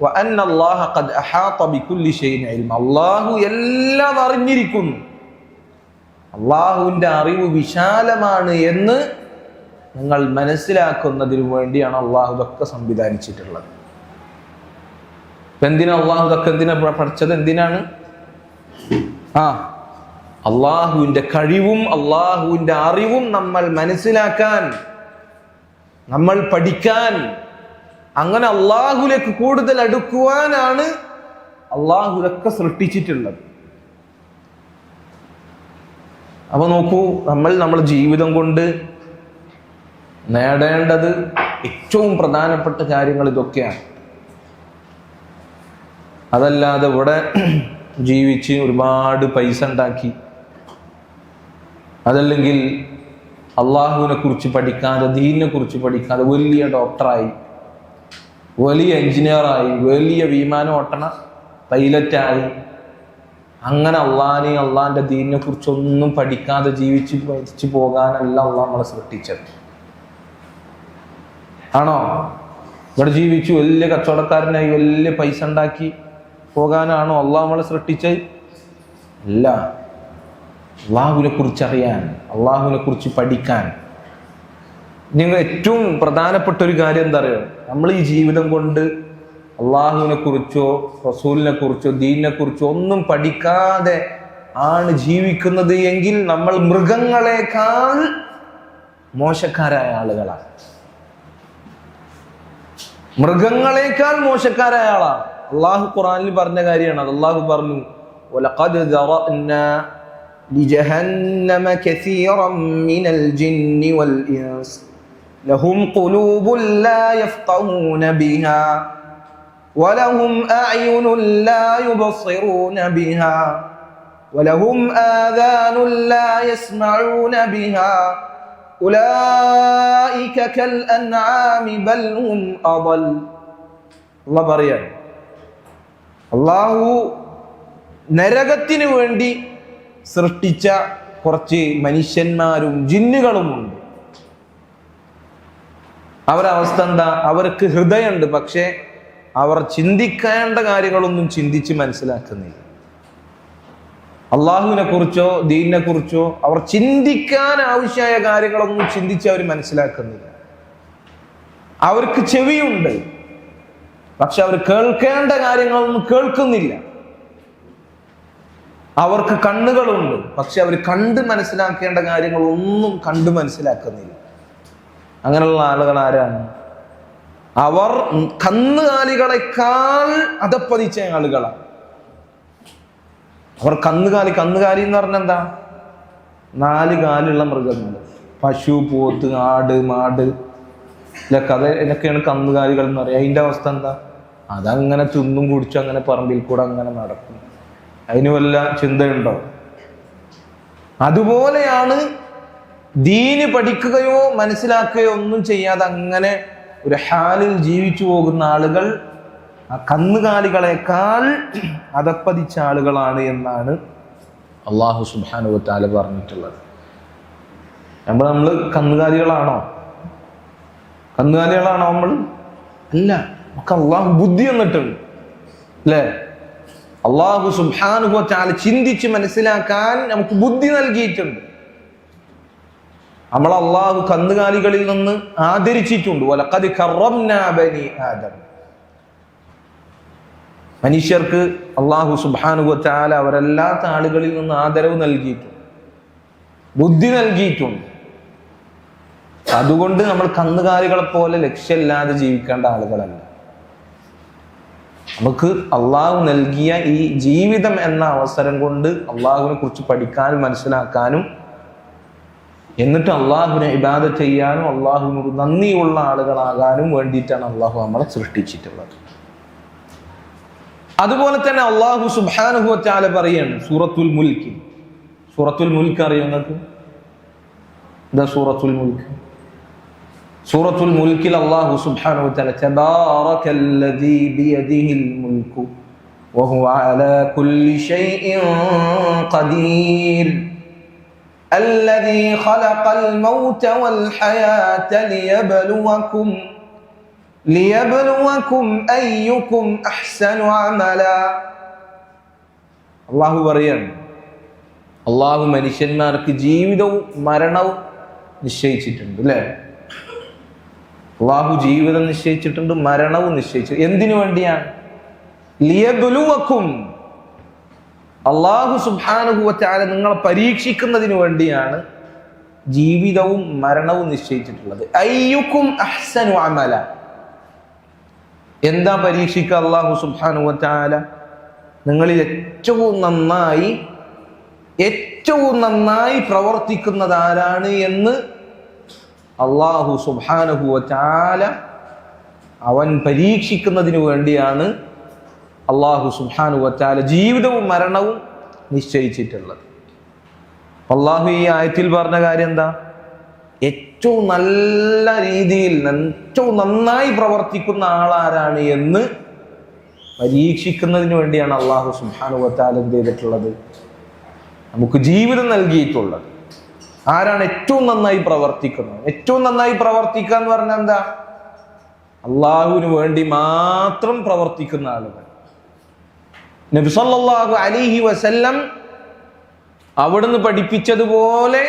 വഅന്നല്ലാഹ ഖദ് അഹാത ബികുല്ലി ഷൈഇൻ ഇൽമ, അല്ലാഹു എല്ലാം അറിഞ്ഞിരിക്കുന്നു. അല്ലാഹുവിന്റെ അറിവ് വിശാലമാണ് എന്ന് നിങ്ങൾ മനസ്സിലാക്കുന്നതിനു വേണ്ടിയാണ് അള്ളാഹു ഇതൊക്കെ സംവിധാനിച്ചിട്ടുള്ളത്. എന്തിനാ അള്ളാഹു ഇതൊക്കെ പഠിച്ചത്? എന്തിനാണ്? അള്ളാഹുവിന്റെ കഴിവും അള്ളാഹുവിന്റെ അറിവും നമ്മൾ മനസ്സിലാക്കാൻ, നമ്മൾ പഠിക്കാൻ, അങ്ങനെ അള്ളാഹുലേക്ക് കൂടുതൽ അടുക്കുവാനാണ് അള്ളാഹു ഇതൊക്കെ സൃഷ്ടിച്ചിട്ടുള്ളത്. അപ്പൊ നോക്കൂ, നമ്മുടെ ജീവിതം കൊണ്ട് നേടേണ്ടത് ഏറ്റവും പ്രധാനപ്പെട്ട കാര്യങ്ങൾ ഇതൊക്കെയാണ്. അതല്ലാതെ ഇവിടെ ജീവിച്ച് ഒരുപാട് പൈസ ഉണ്ടാക്കി, അതല്ലെങ്കിൽ അള്ളാഹുവിനെ കുറിച്ച് പഠിക്കാതെ, ദീനിനെ കുറിച്ച് പഠിക്കാതെ വലിയ ഡോക്ടറായി, വലിയ എഞ്ചിനീയറായി, വലിയ വിമാനം ഓട്ടണ പൈലറ്റായി, അങ്ങനെ അള്ളാഹിനെയും അള്ളാഹിന്റെ ദീനിനെ കുറിച്ചൊന്നും പഠിക്കാതെ മരിച്ചു പോകാനല്ല അള്ളാഹ് നമ്മളെ സൃഷ്ടിച്ചത്. ആണോ? ഇവിടെ ജീവിച്ചു വലിയ കച്ചവടക്കാരനായി വലിയ പൈസ ഉണ്ടാക്കി പോകാനാണോ അള്ളാഹ് നമ്മളെ സൃഷ്ടിച്ചത്? അല്ല. അള്ളാഹുവിനെ കുറിച്ച് അറിയാൻ, അള്ളാഹുവിനെ കുറിച്ച് പഠിക്കാൻ. നിങ്ങൾ ഏറ്റവും പ്രധാനപ്പെട്ട ഒരു കാര്യം എന്താ പറയുക? നമ്മൾ ഈ ജീവിതം കൊണ്ട് അള്ളാഹുവിനെ കുറിച്ചോ റസൂലിനെ കുറിച്ചോ ദീനിനെ കുറിച്ചോ ഒന്നും പഠിക്കാതെ ആണ് ജീവിക്കുന്നത് എങ്കിൽ നമ്മൾ മൃഗങ്ങളെക്കാൾ മോശക്കാരായ ആളുകളാണ്. മൃഗങ്ങളെക്കാൾ മോശക്കാരായ ആളാണ്. അള്ളാഹു ഖുർആനിൽ പറഞ്ഞ കാര്യമാണ്. അത് അള്ളാഹു പറഞ്ഞു, വലഖദ് ദറഅനാ ലിജഹന്നമ കസീറൻ മിനൽ ജിന്നി വൽ ഇൻസ് ലഹും ഖുലൂബുൻ ലാ യഫ്ഖഹൂന ബിഹാ വലഹും അഅ്യുനുൻ ലാ യുബ്സിറൂന ബിഹാ വലഹും ആദാനുൻ ലാ യസ്മഊന ബിഹാ ഉലൈക കൽ അൻആമി ബൽ ഹും അദൽ. അല്ലാഹു പറയാണ്, അല്ലാഹു നരകത്തിന് വേണ്ടി സൃഷ്ടിച്ച കുറച്ച് മനുഷ്യന്മാരും ജിന്നുകളുമുണ്ട്. അവരുടെ അവസ്ഥ എന്താ? അവർക്ക് ഹൃദയമുണ്ട്, പക്ഷെ അവർ ചിന്തിക്കേണ്ട കാര്യങ്ങളൊന്നും ചിന്തിച്ച് മനസ്സിലാക്കുന്നില്ല. അള്ളാഹുവിനെ കുറിച്ചോ ദീനിനെ കുറിച്ചോ അവർ ചിന്തിക്കാൻ ആവശ്യമായ കാര്യങ്ങളൊന്നും ചിന്തിച്ച് അവർ മനസ്സിലാക്കുന്നില്ല. അവർക്ക് ചെവിയുണ്ട്, പക്ഷെ അവർ കേൾക്കേണ്ട കാര്യങ്ങളൊന്നും കേൾക്കുന്നില്ല. അവർക്ക് കണ്ണുകളുണ്ട്, പക്ഷെ അവർ കണ്ട് മനസ്സിലാക്കേണ്ട കാര്യങ്ങളൊന്നും കണ്ടു മനസ്സിലാക്കുന്നില്ല. അങ്ങനെയുള്ള ആളുകൾ ആരാണ്? അവർ കന്നുകാലികളെക്കാൾ അധപ്പതിച്ച ആളുകളാണ്. അവർ കന്നുകാലി എന്ന് പറഞ്ഞാൽ എന്താ? 4 കാലുള്ള മൃഗങ്ങൾ, പശു, പോത്ത്, ആട്, മാട്, ഇതൊക്കെയാണ് കന്നുകാലികൾ എന്ന് പറയുക. അതിൻ്റെ അവസ്ഥ എന്താ? അതങ്ങനെ തിന്നും കുടിച്ചും അങ്ങനെ പറമ്പിൽ കൂടെ അങ്ങനെ നടക്കും. അതിന് വല്ല ചിന്തയുണ്ടോ? അതുപോലെയാണ് ദീന് പഠിക്കുകയോ മനസ്സിലാക്കുകയോ ഒന്നും ചെയ്യാതെ അങ്ങനെ ഒരു ഹാലിൽ ജീവിച്ചു പോകുന്ന ആളുകൾ ആ കന്നുകാലികളെക്കാൾ അധപ്പതിച്ച ആളുകളാണ് എന്നാണ് അള്ളാഹു സുബ്ഹാനഹു വ തആല പറഞ്ഞിട്ടുള്ളത്. നമ്മൾ കന്നുകാലികളാണോ? നമ്മൾ അല്ല. നമുക്ക് അള്ളാഹു ബുദ്ധി തന്നിട്ടുണ്ട്, അല്ലേ? അള്ളാഹു സുബ്ഹാനഹു വ തആല ചിന്തിച്ച് മനസ്സിലാക്കാൻ നമുക്ക് ബുദ്ധി നൽകിയിട്ടുണ്ട്. നമ്മൾ അള്ളാഹു കന്നുകാലികളിൽ നിന്ന് ആദരിച്ചിട്ടുണ്ട്. വലഖദ് കറംനാ ബനി ആദം. മനുഷ്യർക്ക് അള്ളാഹു സുബ്ഹാനഹു വ തആല അവരല്ലാത്ത ആളുകളിൽ നിന്ന് ആദരവ് നൽകിയിട്ടുണ്ട്, ബുദ്ധി നൽകിയിട്ടുണ്ട്. അതുകൊണ്ട് നമ്മൾ കന്നുകാലികളെ പോലെ ലക്ഷ്യമില്ലാതെ ജീവിക്കേണ്ട ആളുകളല്ല. നമുക്ക് അള്ളാഹു നൽകിയ ഈ ജീവിതം എന്ന അവസരം കൊണ്ട് അള്ളാഹുവിനെ കുറിച്ച് പഠിക്കാനും മനസ്സിലാക്കാനും, എന്നിട്ട് അള്ളാഹുവിനെ ഇബാദത്ത് ചെയ്യാനും അള്ളാഹുവിനോട് നന്ദിയുള്ള ആളുകളാകാനും വേണ്ടിയിട്ടാണ് അള്ളാഹു നമ്മളെ സൃഷ്ടിച്ചിട്ടുള്ളത്. അതുപോലെ തന്നെ അള്ളാഹു സുബ്ഹാനഹു വ തആല പറയാണ് സൂറത്തുൽ മുൽക്ക് അറിയോ നിങ്ങൾക്ക്? എന്താ സൂറത്തുൽ മുൽക്ക്? സൂറത്തുൽ മുൽക്കിൽ അല്ലാഹു സുബ്ഹാനഹു വ തആല തബാറകല്ലദീ ബിയദിഹിൽ മുൽക്കു വഹുവ അലാ കുല്ലി ഷൈഇൻ ഖദീർ അല്ലദീ ഖലഖൽ മൗത വൽ ഹയാത ലിയബ്ലുവകും അയ്യുകും അഹ്സനു അമലാ. അല്ലാഹു പറയാണ്, അല്ലാഹു മനുഷ്യന്മാർക്ക് ജീവിതവും മരണവും നിശ്ചയിച്ചിട്ടുണ്ട്, അല്ലേ? അള്ളാഹു ജീവിതം നിശ്ചയിച്ചിട്ടുണ്ട്, മരണവും നിശ്ചയിച്ചു. എന്തിനു വേണ്ടിയാണ്? ലിയബ്ലുവകും, അള്ളാഹു സുബ്ഹാനഹു വ തആല നിങ്ങളെ പരീക്ഷിക്കുന്നതിന് വേണ്ടിയാണ് ജീവിതവും മരണവും നിശ്ചയിച്ചിട്ടുള്ളത്. അയ്യുകും അഹ്സനു അമല. എന്താ പരീക്ഷിക്കുക അള്ളാഹു സുബ്ഹാനഹു വ തആല? നിങ്ങളിൽ ഏറ്റവും നന്നായി പ്രവർത്തിക്കുന്നത് ആരാണ് എന്ന് അള്ളാഹു സുബ്ഹാനഹു വ തആല അവൻ പരീക്ഷിക്കുന്നതിന് വേണ്ടിയാണ് അള്ളാഹു സുബ്ഹാനഹു വ തആല ജീവിതവും മരണവും നിശ്ചയിച്ചിട്ടുള്ളത്. അള്ളാഹു ഈ ആയത്തിൽ പറഞ്ഞ കാര്യം എന്താ? ഏറ്റവും നല്ല രീതിയിൽ ഏറ്റവും നന്നായി പ്രവർത്തിക്കുന്ന ആളാരാണ് എന്ന് പരീക്ഷിക്കുന്നതിന് വേണ്ടിയാണ് അള്ളാഹു സുബ്ഹാനഹു വ തആല എന്ത് ചെയ്തിട്ടുള്ളത്, നമുക്ക് ജീവിതം നൽകിയിട്ടുള്ളത്. ആരാണ് ഏറ്റവും നന്നായി പ്രവർത്തിക്കുന്നത്? ഏറ്റവും നന്നായി പ്രവർത്തിക്കുക എന്ന് പറഞ്ഞാൽ എന്താ? അള്ളാഹുവിന് വേണ്ടി മാത്രം പ്രവർത്തിക്കുന്ന ആളുകൾ. നബി സല്ലല്ലാഹു അലൈഹി വസല്ലം അവിടുന്ന് പഠിപ്പിച്ചതുപോലെ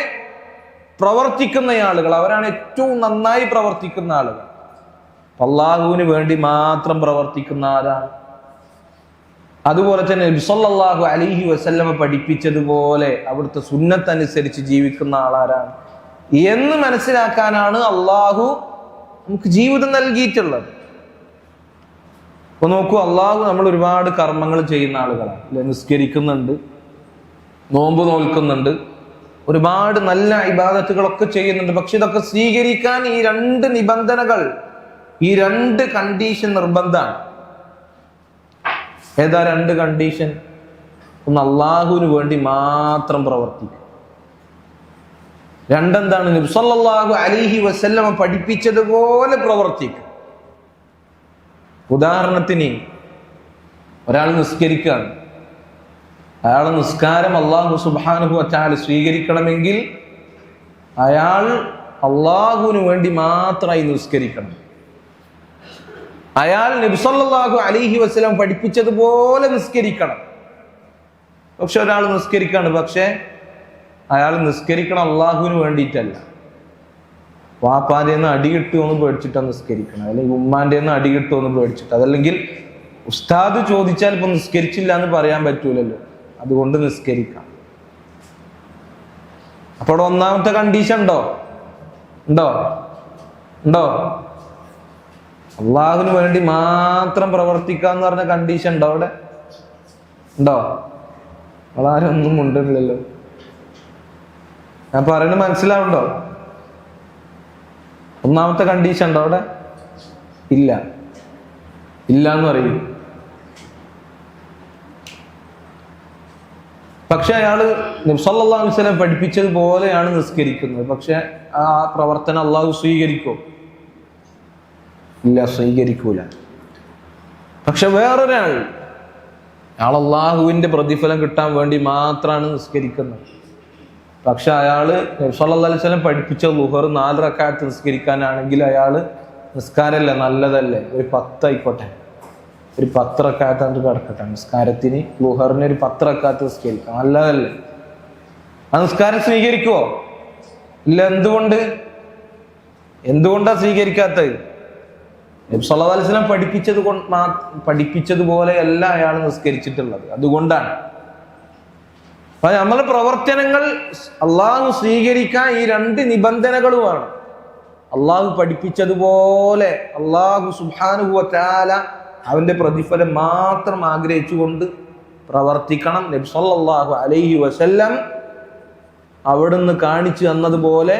പ്രവർത്തിക്കുന്ന ആളുകൾ, അവരാണ് ഏറ്റവും നന്നായി പ്രവർത്തിക്കുന്ന ആളുകൾ. അള്ളാഹുവിന് വേണ്ടി മാത്രം പ്രവർത്തിക്കുന്ന ആരാണ്? അതുപോലെ തന്നെ നബി സല്ലല്ലാഹു അലൈഹി വസല്ലമ പഠിപ്പിച്ചതുപോലെ അവിടുത്തെ സുന്നത്ത് അനുസരിച്ച് ജീവിക്കുന്ന ആളാരാണ് എന്ന് മനസ്സിലാക്കാനാണ് അള്ളാഹു നമുക്ക് ജീവിതം നൽകിയിട്ടുള്ളത്. അപ്പൊ നോക്കൂ, അള്ളാഹു നമ്മൾ ഒരുപാട് കർമ്മങ്ങൾ ചെയ്യുന്ന ആളുകളാണ് അല്ലെ. നിസ്കരിക്കുന്നുണ്ട്, നോമ്പ് നോൽക്കുന്നുണ്ട്, ഒരുപാട് നല്ല ഇബാദത്തുകളൊക്കെ ചെയ്യുന്നുണ്ട്. പക്ഷെ ഇതൊക്കെ സ്വീകരിക്കാൻ ഈ രണ്ട് നിബന്ധനകൾ, ഈ രണ്ട് കണ്ടീഷൻ നിർബന്ധമാണ്. ഏതാ രണ്ട് കണ്ടീഷൻ? ഒന്ന്, അള്ളാഹുവിന് വേണ്ടി മാത്രം പ്രവർത്തിക്കുക. രണ്ടെന്താണ്? നബി സല്ലല്ലാഹു അലൈഹി വസല്ലമ പഠിപ്പിച്ചതുപോലെ പ്രവർത്തിക്കുക. ഉദാഹരണത്തിന് ഒരാൾ നിസ്കരിക്കുകയാണ്, അയാളെ നിസ്കാരം അള്ളാഹു സുബ്ഹാനഹു വ തആല സ്വീകരിക്കണമെങ്കിൽ അയാൾ അള്ളാഹുവിന് വേണ്ടി മാത്രമായി നിസ്കരിക്കണം. അയാൾ നബി സല്ലല്ലാഹു അലൈഹി വസല്ലം പഠിപ്പിച്ചതുപോലെ നിസ്കരിക്കണം. പക്ഷെ ഒരാൾ നിസ്കരിക്കാണ്, പക്ഷെ അയാൾ നിസ്കരിക്കണം അള്ളാഹുവിന് വേണ്ടിയിട്ടല്ല. വാപ്പാന്റെ നിന്ന് അടി കിട്ടുമെന്ന് പേടിച്ചിട്ടാണ് നിസ്കരിക്കണം, അല്ലെങ്കിൽ ഉമ്മാന്റെ നിന്ന് അടി കിട്ടുമെന്ന് പേടിച്ചിട്ട്, അതല്ലെങ്കിൽ ഉസ്താദ് ചോദിച്ചാൽ ഇപ്പൊ നിസ്കരിച്ചില്ല എന്ന് പറയാൻ പറ്റൂലല്ലോ, അതുകൊണ്ട് നിസ്കരിക്കാം. അപ്പോൾ ഒന്നാമത്തെ കണ്ടീഷൻ ഉണ്ടോ? അള്ളാഹുവിന് വേണ്ടി മാത്രം പ്രവർത്തിക്കാന്ന് പറഞ്ഞ കണ്ടീഷൻ ഉണ്ടോ അവിടെ? ഉണ്ടോ? ആരും ഒന്നും ഉണ്ടല്ലോ. ഞാൻ പറയുന്നത് മനസ്സിലാവുണ്ടോ? ഒന്നാമത്തെ കണ്ടീഷൻ ഉണ്ടോ അവിടെ? ഇല്ല എന്ന് പറയും. പക്ഷെ അയാള് നബി സല്ലല്ലാഹു അലൈഹി വസല്ലം പഠിപ്പിച്ചതുപോലെയാണ് നിസ്കരിക്കുന്നത്. പക്ഷെ ആ പ്രവർത്തനം അള്ളാഹു സ്വീകരിക്കോ? ഇല്ല, സ്വീകരിക്കൂല. പക്ഷെ വേറൊരാൾ, അള്ളാഹുവിന്റെ പ്രതിഫലം കിട്ടാൻ വേണ്ടി മാത്രമാണ് നിസ്കരിക്കുന്നത്. പക്ഷെ അയാള് നബി സല്ലല്ലാഹു അലൈഹി വസല്ലം പഠിപ്പിച്ച ളുഹർ 4 റക്അത്ത് നിസ്കരിക്കാനാണെങ്കിൽ അയാള് നിസ്കാരമല്ലേ, നല്ലതല്ലേ, ഒരു 10 ആയിക്കോട്ടെ, ഒരു 10 റക്അത്ത് കിടക്കട്ടെ, നിസ്കാരത്തിന് ളുഹറിന് ഒരു 10 റക്അത്ത് നിസ്കരിക്കാം, നല്ലതല്ലേ? ആ നിസ്കാരം സ്വീകരിക്കുവോ? ഇല്ല. എന്തുകൊണ്ടാ സ്വീകരിക്കാത്തത്? നബി സല്ലല്ലാഹു അലൈഹി വസല്ലം പഠിപ്പിച്ചതുപോലെയല്ല അയാൾ നിസ്കരിച്ചിട്ടുള്ളത്, അതുകൊണ്ടാണ്. അപ്പൊ നമ്മളെ പ്രവർത്തനങ്ങൾ അള്ളാഹു സ്വീകരിക്കാൻ ഈ രണ്ട് നിബന്ധനകളുമാണ്. അള്ളാഹു പഠിപ്പിച്ചതുപോലെ അള്ളാഹു സുബ്ഹാനഹു വ തആല അവന്റെ പ്രതിഫലം മാത്രം ആഗ്രഹിച്ചുകൊണ്ട് പ്രവർത്തിക്കണം. നബി സല്ലല്ലാഹു അലൈഹി വസല്ലം അവിടുന്ന് കാണിച്ചു തന്നതുപോലെ,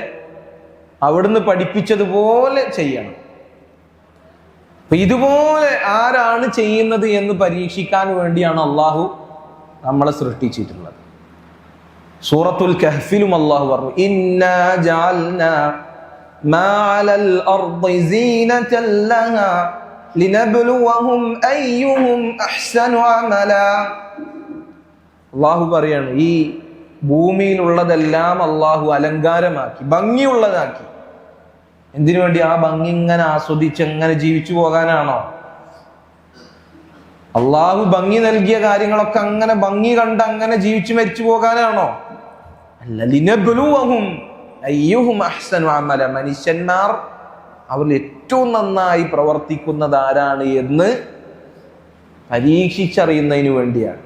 അവിടുന്ന് പഠിപ്പിച്ചതുപോലെ ചെയ്യണം. അപ്പൊ ഇതുപോലെ ആരാണ് ചെയ്യുന്നത് എന്ന് പരീക്ഷിക്കാൻ വേണ്ടിയാണ് അള്ളാഹു നമ്മളെ സൃഷ്ടിച്ചിട്ടുള്ളത്. സൂറത്തുൽ കഹ്ഫിലും അള്ളാഹു പറഞ്ഞു, ഇന്നാ ജഅൽനാ മാ അലൽ അർദി സീനതൻ ലഹാ ലിനബ്ലുവഹും അയ്യുഹും അഹ്സനു അമലാ. അള്ളാഹു പറയാണ്, ഈ ഭൂമിയിലുള്ളതെല്ലാം അള്ളാഹു അലങ്കാരമാക്കി, ഭംഗിയുള്ളതാക്കി. എന്തിനു വേണ്ടി? ആ ഭംഗി ഇങ്ങനെ ആസ്വദിച്ച് എങ്ങനെ ജീവിച്ചു പോകാനാണോ? അള്ളാഹു ഭംഗി നൽകിയ കാര്യങ്ങളൊക്കെ അങ്ങനെ ഭംഗി കണ്ട് അങ്ങനെ ജീവിച്ചു മരിച്ചു പോകാനാണോ? അല്ല. ലിനബ്ലുവഹും അയ്യുഹും അഹ്സനു അമല. മനുഷ്യന്മാർ അവർ ഏറ്റവും നന്നായി പ്രവർത്തിക്കുന്നത് ആരാണ് എന്ന് പരീക്ഷിച്ചറിയുന്നതിന് വേണ്ടിയാണ്.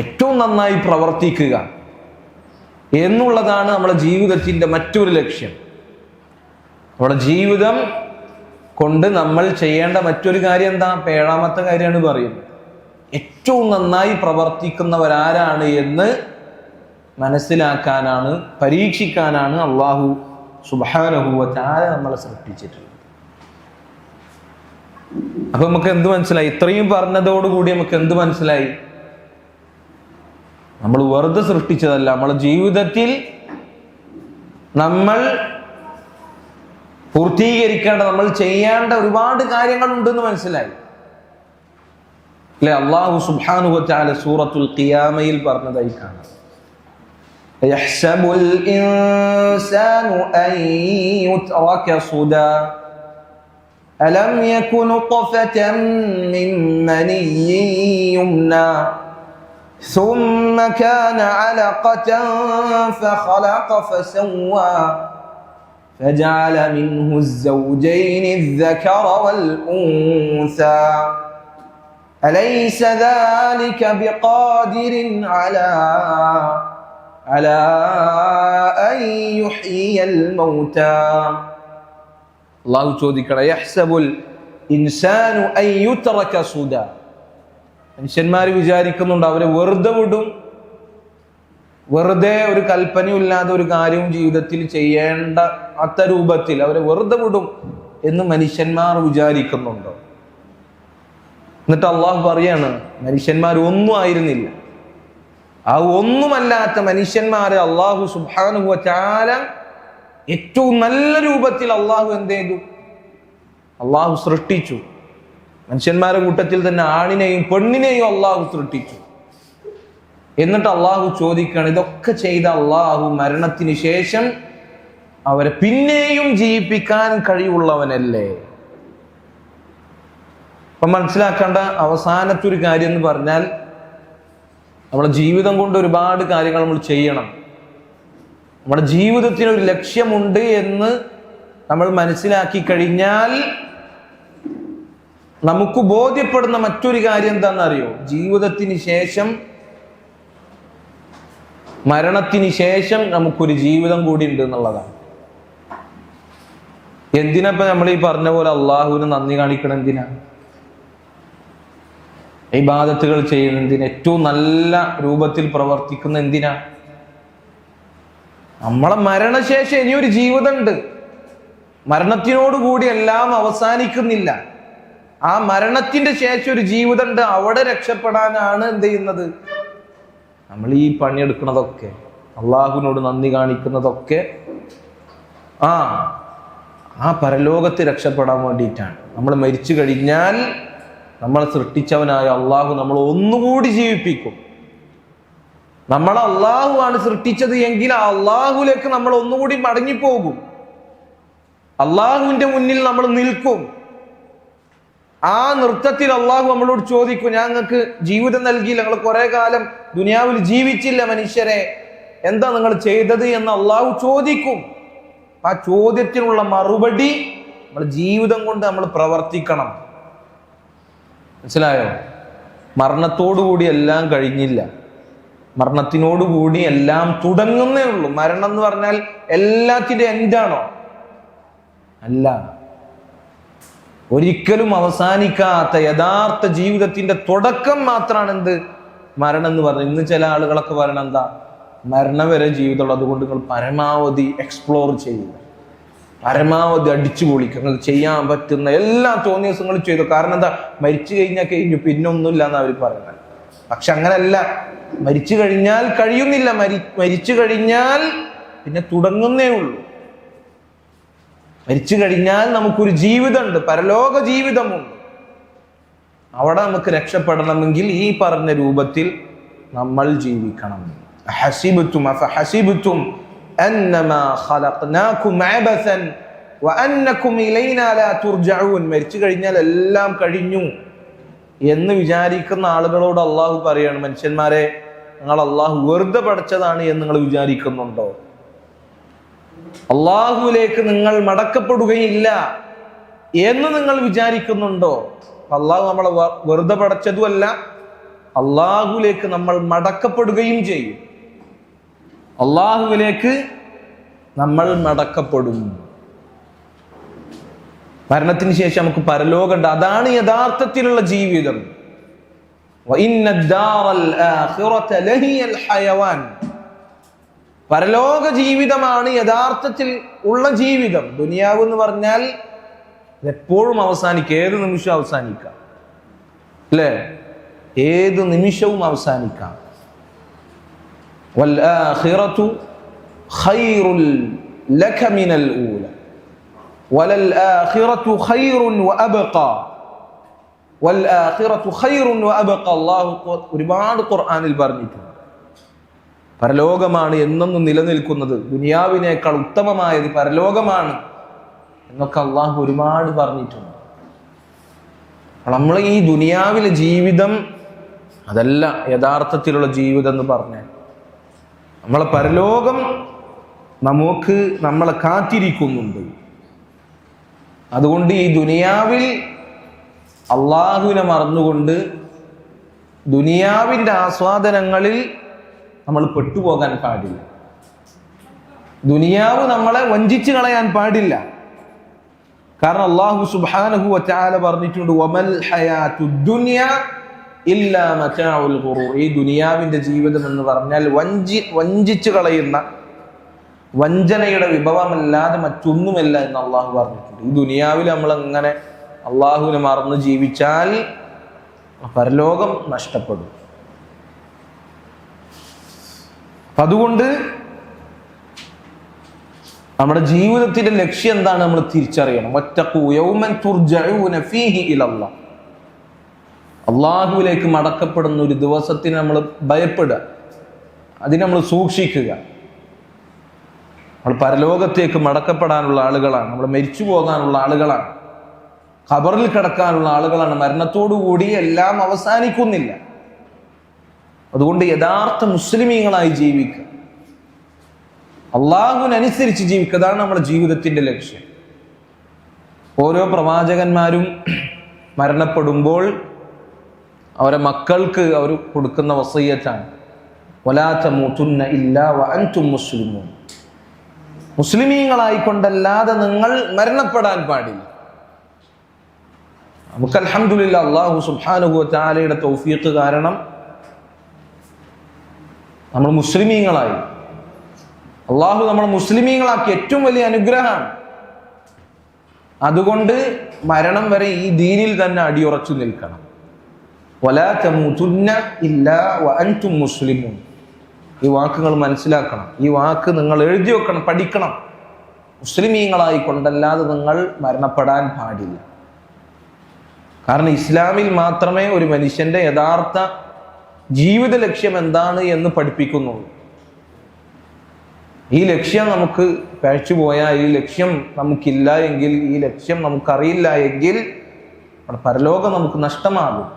ഏറ്റവും നന്നായി പ്രവർത്തിക്കുക എന്നുള്ളതാണ് നമ്മുടെ ജീവിതത്തിന്റെ മറ്റൊരു ലക്ഷ്യം. നമ്മുടെ ജീവിതം കൊണ്ട് നമ്മൾ ചെയ്യേണ്ട മറ്റൊരു കാര്യം എന്താ? 7ാമത്തെ കാര്യമാണ് പറയുന്നത്. ഏറ്റവും നന്നായി പ്രവർത്തിക്കുന്നവരാരാണ് എന്ന് മനസ്സിലാക്കാനാണ്, പരീക്ഷിക്കാനാണ് അള്ളാഹു സുബ്ഹാനഹു വ തആല നമ്മളെ സൃഷ്ടിച്ചിട്ടുള്ളത്. അപ്പൊ നമുക്ക് എന്ത് മനസ്സിലായി? ഇത്രയും പറഞ്ഞതോടുകൂടി നമുക്ക് എന്ത് മനസ്സിലായി? നമ്മൾ വെറുതെ സൃഷ്ടിച്ചതല്ല, നമ്മളെ ജീവിതത്തിൽ നമ്മൾ പൂർത്തീകരിക്കേണ്ട, നമ്മൾ ചെയ്യേണ്ട ഒരുപാട് കാര്യങ്ങൾ ഉണ്ടെന്ന് മനസ്സിലായി അല്ലെ? അല്ലാഹു സുബ്ഹാനഹു വ തആല സൂറത്തുൽ ഖിയാമയിൽ പറഞ്ഞതായി കാണാം, യഹ്സബുൽ ഇൻസാനു അൻ യുത്രക സുദാ അലം യകുൻ നുത്ഫതൻ മിൻ മനിയ്യിൻ യുംനാ ثم كان علقة فخلق فسوى فجعل منه الزوجين الذكر والأنثى أليس ذلك بقادر على أن يحيي الموتى. الله ചോദിക്കണ യഹ്സബുൽ ഇൻസാനു അൻ യുത്രക സുദാ, മനുഷ്യന്മാർ വിചാരിക്കുന്നുണ്ട് അവരെ വെറുതെ വിടും, വെറുതെ ഒരു കൽപ്പനയും ഇല്ലാതെ ഒരു കാര്യവും ജീവിതത്തിൽ ചെയ്യേണ്ട അത്ത രൂപത്തിൽ അവരെ വെറുതെ വിടും എന്ന് മനുഷ്യന്മാർ വിചാരിക്കുന്നുണ്ടോ? എന്നിട്ട് അള്ളാഹു പറയാണ്, മനുഷ്യന്മാർ ഒന്നും ആയിരുന്നില്ല, ആ ഒന്നുമല്ലാത്ത മനുഷ്യന്മാരെ അള്ളാഹു സുബ്ഹാനഹു വ തആല ഏറ്റവും നല്ല രൂപത്തിൽ അള്ളാഹു എന്ത് ചെയ്തു? അള്ളാഹു സൃഷ്ടിച്ചു. മനുഷ്യന്മാരുടെ കൂട്ടത്തിൽ തന്നെ ആണിനെയും പെണ്ണിനെയും അള്ളാഹു സൃഷ്ടിച്ചു. എന്നിട്ട് അള്ളാഹു ചോദിക്കുകയാണ്, ഇതൊക്കെ ചെയ്ത അള്ളാഹു മരണത്തിന് ശേഷം അവരെ പിന്നെയും ജീവിപ്പിക്കാൻ കഴിവുള്ളവനല്ലേ? അപ്പൊ മനസ്സിലാക്കേണ്ട അവസാനത്തെ ഒരു കാര്യം എന്ന് പറഞ്ഞാൽ, നമ്മുടെ ജീവിതം കൊണ്ട് ഒരുപാട് കാര്യങ്ങൾ നമ്മൾ ചെയ്യണം. നമ്മുടെ ജീവിതത്തിന് ഒരു ലക്ഷ്യമുണ്ട് എന്ന് നമ്മൾ മനസ്സിലാക്കി കഴിഞ്ഞാൽ നമുക്ക് ബോധ്യപ്പെടുന്ന മറ്റൊരു കാര്യം എന്താണെന്നറിയോ? ജീവിതത്തിന് ശേഷം, മരണത്തിന് ശേഷം നമുക്കൊരു ജീവിതം കൂടി ഉണ്ട് എന്നുള്ളതാണ്. എന്തിനപ്പോ നമ്മൾ ഈ പറഞ്ഞ പോലെ അള്ളാഹുവിന് നന്ദി കാണിക്കണം? എന്തിനാ ഇബാദത്തുകൾ ചെയ്യുന്നതിന്, ഏറ്റവും നല്ല രൂപത്തിൽ പ്രവർത്തിക്കുന്ന എന്തിനാ? നമ്മളെ മരണശേഷം ഇനിയൊരു ജീവിതമുണ്ട്. മരണത്തിനോടുകൂടി എല്ലാം അവസാനിക്കുന്നില്ല. ആ മരണത്തിന്റെ ശേഷം ഒരു ജീവിതമുണ്ട്. അവിടെ രക്ഷപ്പെടാനാണ് എന്ത് ചെയ്യുന്നത്? നമ്മൾ ഈ പണിയെടുക്കുന്നതൊക്കെ, അള്ളാഹുവിനോട് നന്ദി കാണിക്കുന്നതൊക്കെ ആ പരലോകത്ത് രക്ഷപ്പെടാൻ വേണ്ടിയിട്ടാണ്. നമ്മൾ മരിച്ചു കഴിഞ്ഞാൽ നമ്മളെ സൃഷ്ടിച്ചവനായ അള്ളാഹു നമ്മൾ ഒന്നുകൂടി ജീവിപ്പിക്കും. നമ്മളെ അള്ളാഹു ആണ് സൃഷ്ടിച്ചത് എങ്കിൽ ആ അള്ളാഹുലേക്ക് നമ്മൾ ഒന്നുകൂടി മടങ്ങിപ്പോകും. അള്ളാഹുവിന്റെ മുന്നിൽ നമ്മൾ നിൽക്കും. ആ നൃത്തത്തിൽ അള്ളാഹു നമ്മളോട് ചോദിക്കും, ഞങ്ങൾക്ക് ജീവിതം നൽകിയില്ല, നിങ്ങൾ കുറെ കാലം ദുനിയാവിൽ ജീവിച്ചില്ല മനുഷ്യരെ, എന്താ നിങ്ങൾ ചെയ്തത് എന്ന് അള്ളാഹു ചോദിക്കും. ആ ചോദ്യത്തിനുള്ള മറുപടി നമ്മൾ ജീവിതം കൊണ്ട് നമ്മൾ പ്രവർത്തിക്കണം. മനസ്സിലായോ? മരണത്തോടുകൂടി എല്ലാം കഴിഞ്ഞില്ല, മരണത്തിനോടുകൂടി എല്ലാം തുടങ്ങുന്നേ ഉള്ളൂ. മരണം എന്ന് പറഞ്ഞാൽ എല്ലാത്തിന്റെ എൻഡാണോ? അല്ല, ഒരിക്കലും അവസാനിക്കാത്ത യഥാർത്ഥ ജീവിതത്തിന്റെ തുടക്കം മാത്രമാണ് എന്ത്? മരണം എന്ന് പറഞ്ഞത്. ഇന്ന് ചില ആളുകളൊക്കെ പറയണം, എന്താ മരണം വരെ ജീവിതമുള്ളൂ, അതുകൊണ്ട് നിങ്ങൾ പരമാവധി എക്സ്പ്ലോർ ചെയ്യുക, പരമാവധി അടിച്ചു പൊളിക്കുക, നിങ്ങൾക്ക് ചെയ്യാൻ പറ്റുന്ന എല്ലാ തോന്നിയ ദിവസങ്ങളും ചെയ്തു. കാരണം എന്താ? മരിച്ചു കഴിഞ്ഞാൽ കഴിഞ്ഞു, പിന്നെ ഒന്നുമില്ല എന്ന് അവർ പറയുന്നത്. പക്ഷെ അങ്ങനല്ല, മരിച്ചു കഴിഞ്ഞാൽ കഴിയുന്നില്ല, മരിച്ചു കഴിഞ്ഞാൽ പിന്നെ തുടങ്ങുന്നേ ഉള്ളൂ. മരിച്ചു കഴിഞ്ഞാൽ നമുക്കൊരു ജീവിതമുണ്ട്, പരലോക ജീവിതമുണ്ട്. അവിടെ നമുക്ക് രക്ഷപ്പെടണമെങ്കിൽ ഈ പറഞ്ഞ രൂപത്തിൽ നമ്മൾ ജീവിക്കണം. അഫഹസിബ്തും അന്നമാ ഖലഖനാകും അബസൻ വഅന്നകും ഇലൈനാ ലാ തുർജഊൻ. മരിച്ചു കഴിഞ്ഞാൽ എല്ലാം കഴിഞ്ഞു എന്ന് വിചാരിക്കുന്ന ആളുകളോട് അള്ളാഹു പറയാണ്, മനുഷ്യന്മാരെ, നിങ്ങൾ അള്ളാഹു വെറുതെ പഠിച്ചതാണ് എന്ന് നിങ്ങൾ വിചാരിക്കുന്നുണ്ടോ? അള്ളാഹുവിലേക്ക് നിങ്ങൾ മടക്കപ്പെടുകയില്ല എന്ന് നിങ്ങൾ വിചാരിക്കുന്നുണ്ടോ? അള്ളാഹു നമ്മളെ വെറുതെ പടച്ചതുമല്ല, അള്ളാഹുവിലേക്ക് നമ്മൾ മടക്കപ്പെടുകയും ചെയ്യും. അള്ളാഹുവിലേക്ക് നമ്മൾ മടക്കപ്പെടും. മരണത്തിന് ശേഷം നമുക്ക് പരലോകമുണ്ട്. അതാണ് യഥാർത്ഥത്തിലുള്ള ജീവിതം. പരലോക ജീവിതമാണ് യഥാർത്ഥത്തിൽ ഉള്ള ജീവിതം. ദുനിയാവ് എന്ന് പറഞ്ഞാൽ എപ്പോഴും അവസാനിക്കാം, ഏത് നിമിഷവും അവസാനിക്കാം, അല്ലേ? ഏത് നിമിഷവും അവസാനിക്കാം. വൽആഖിറതു ഖൈറുൽ ലക മിനൽ ഊല വലൽ ആഖിറതു ഖൈറുൻ വഅബ്ഖാ വൽ ആഖിറതു ഖൈറുൻ വഅബ്ഖാ. അല്ലാഹു ഒരുപാട് ഖുർആനിൽ പറഞ്ഞിട്ടുണ്ട് പരലോകമാണ് എന്നെന്നും നിലനിൽക്കുന്നത്, ദുനിയാവിനേക്കാൾ ഉത്തമമായത് പരലോകമാണ് എന്നൊക്കെ അള്ളാഹു ഒരുപാട് പറഞ്ഞിട്ടുണ്ട്. നമ്മൾ ഈ ദുനിയാവിലെ ജീവിതം അതല്ല യഥാർത്ഥത്തിലുള്ള ജീവിതം എന്ന് പറഞ്ഞാൽ, നമ്മളെ പരലോകം നമ്മളെ കാത്തിരിക്കുന്നുണ്ട്. അതുകൊണ്ട് ഈ ദുനിയാവിൽ അള്ളാഹുവിനെ മറന്നുകൊണ്ട് ദുനിയാവിൻ്റെ ആസ്വാദനങ്ങളിൽ നമ്മൾ പെട്ടുപോകാൻ പാടില്ല. ദുനിയാവ് നമ്മളെ വഞ്ചിച്ചു കളയാൻ പാടില്ല. കാരണം അല്ലാഹു സുബ്ഹാനഹു വ തആല പറഞ്ഞിട്ടുണ്ട്, വമൽ ഹയാത്തുദ് ദുനിയ ഇല്ലാ മതാഉൽ ഖുറൂർ. ഈ ദുനിയാവിന്റെ ജീവിതം എന്ന് പറഞ്ഞാൽ വഞ്ചിച്ചു കളയുന്ന വഞ്ചനയുടെ വിഭവമല്ലാതെ മറ്റൊന്നുമല്ല എന്ന് അള്ളാഹു പറഞ്ഞിട്ടുണ്ട്. ഈ ദുനിയാവിൽ നമ്മൾ അങ്ങനെ അള്ളാഹുവിനെ മറന്ന് ജീവിച്ചാൽ പരലോകം നഷ്ടപ്പെടും. അതുകൊണ്ട് നമ്മുടെ ജീവിതത്തിന്റെ ലക്ഷ്യം എന്താണ് നമ്മൾ തിരിച്ചറിയണം. വത്തഖൂ യൗമൻ തുർജഊന ഫീഹി ഇലല്ലാഹ്. അള്ളാഹുവിലേക്ക് മടക്കപ്പെടുന്ന ഒരു ദിവസത്തിന് നമ്മൾ ഭയപ്പെടുക, അതിനെ നമ്മൾ സൂക്ഷിക്കുക. നമ്മൾ പരലോകത്തേക്ക് മടക്കപ്പെടാനുള്ള ആളുകളാണ്, നമ്മൾ മരിച്ചു പോകാനുള്ള ആളുകളാണ്, ഖബറിൽ കിടക്കാനുള്ള ആളുകളാണ്. മരണത്തോടുകൂടി എല്ലാം അവസാനിക്കുന്നില്ല. അതുകൊണ്ട് യഥാർത്ഥ മുസ്ലിമീങ്ങളായി ജീവിക്കുക, അള്ളാഹുവിനനുസരിച്ച് ജീവിക്കുക. അതാണ് നമ്മുടെ ജീവിതത്തിന്റെ ലക്ഷ്യം. ഓരോ പ്രവാചകന്മാരും മരണപ്പെടുമ്പോൾ അവരെ മക്കൾക്ക് അവർ കൊടുക്കുന്ന വസിയ്യത്താണ്, വലാ തമൂതുന്ന ഇല്ലാ വഅൻതും മുസ്ലിമൂൻ. മുസ്ലിമീങ്ങളായിക്കൊണ്ടല്ലാതെ നിങ്ങൾ മരണപ്പെടാൻ പാടില്ല. നമുക്ക് അൽഹംദുലില്ലാഹ് അല്ലാഹു സുബ്ഹാനഹു വ തആലയുടെ തൗഫീഖ് കാരണം നമ്മൾ മുസ്ലിമീങ്ങളായി. അള്ളാഹു നമ്മളെ മുസ്ലിമീങ്ങളാക്കി ഏറ്റവും വലിയ അനുഗ്രഹമാണ്. അതുകൊണ്ട് മരണം വരെ ഈ ദീനിൽ തന്നെ അടിയുറച്ചു നിൽക്കണം. വലാ തമൂതുന്ന ഇല്ലാ വഅൻതും മുസ്ലിമൂൻ. ഈ വാക്കുകൾ മനസ്സിലാക്കണം. ഈ വാക്ക് നിങ്ങൾ എഴുതി വെക്കണം, പഠിക്കണം. മുസ്ലിമീങ്ങളായി കൊണ്ടല്ലാതെ നിങ്ങൾ മരണപ്പെടാൻ പാടില്ല. കാരണം ഇസ്ലാമിൽ മാത്രമേ ഒരു മനുഷ്യന്റെ യഥാർത്ഥ ജീവിത ലക്ഷ്യം എന്താണ് എന്ന് പഠിപ്പിക്കുന്നുള്ളൂ. ഈ ലക്ഷ്യം നമുക്ക് പഴച്ചുപോയാൽ, ഈ ലക്ഷ്യം നമുക്കില്ല എങ്കിൽ, ഈ ലക്ഷ്യം നമുക്കറിയില്ല എങ്കിൽ പരലോകം നമുക്ക് നഷ്ടമാകും.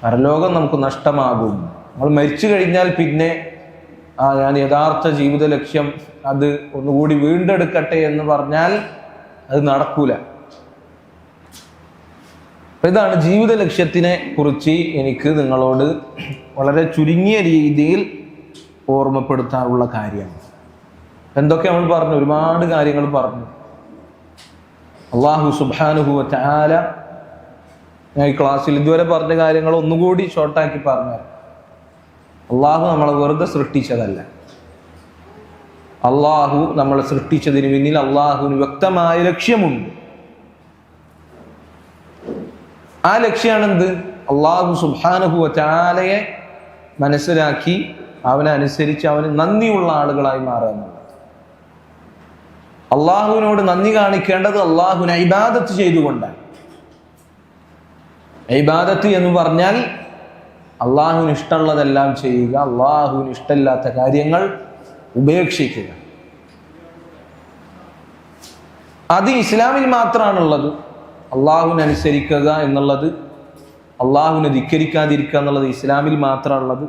പരലോകം നമുക്ക് നഷ്ടമാകും. നമ്മൾ മരിച്ചു കഴിഞ്ഞാൽ പിന്നെ ഞാൻ യഥാർത്ഥ ജീവിത ലക്ഷ്യം അത് ഒന്നുകൂടി വീണ്ടെടുക്കട്ടെ എന്ന് പറഞ്ഞാൽ അത് നടക്കൂല. ഇതാണ് ജീവിത ലക്ഷ്യത്തിനെ കുറിച്ച് എനിക്ക് നിങ്ങളോട് വളരെ ചുരുങ്ങിയ രീതിയിൽ ഓർമ്മപ്പെടുത്താനുള്ള കാര്യം. എന്തൊക്കെ നമ്മൾ പറഞ്ഞു, ഒരുപാട് കാര്യങ്ങൾ പറഞ്ഞു. അല്ലാഹു സുബ്ഹാനഹു വ തആല, ഞാൻ ഈ ക്ലാസ്സിൽ ഇതുവരെ പറഞ്ഞ കാര്യങ്ങൾ ഒന്നുകൂടി ഷോർട്ടാക്കി പറഞ്ഞു. അള്ളാഹു നമ്മളെ വെറുതെ സൃഷ്ടിച്ചതല്ല. അള്ളാഹു നമ്മളെ സൃഷ്ടിച്ചതിന് പിന്നിൽ അള്ളാഹുവിന് വ്യക്തമായ ലക്ഷ്യമുണ്ട്. ആ ലക്ഷ്യമാണ് എന്ത്? അള്ളാഹു സുബ്ഹാനഹു വ തആലയെ മനസ്സിലാക്കി അവനെ അനുസരിച്ച് അവന് നന്ദിയുള്ള ആളുകളായി മാറുക എന്നുള്ളത്. അള്ളാഹുവിനോട് നന്ദി കാണിക്കേണ്ടത് അള്ളാഹുവിനെ ഇബാദത്ത് ചെയ്തുകൊണ്ടാണ്. ഇബാദത്ത് എന്ന് പറഞ്ഞാൽ അള്ളാഹുവിന് ഇഷ്ടമുള്ളതെല്ലാം ചെയ്യുക, അള്ളാഹുവിന് ഇഷ്ടമില്ലാത്ത കാര്യങ്ങൾ ഉപേക്ഷിക്കുക. അത് ഇസ്ലാമിൽ മാത്രമാണുള്ളത്. അള്ളാഹുവിനെ അനുസരിക്കുക എന്നുള്ളത്, അള്ളാഹുവിനെ ധിക്കരിക്കാതിരിക്കുക എന്നുള്ളത് ഇസ്ലാമിൽ മാത്രമുള്ളത്.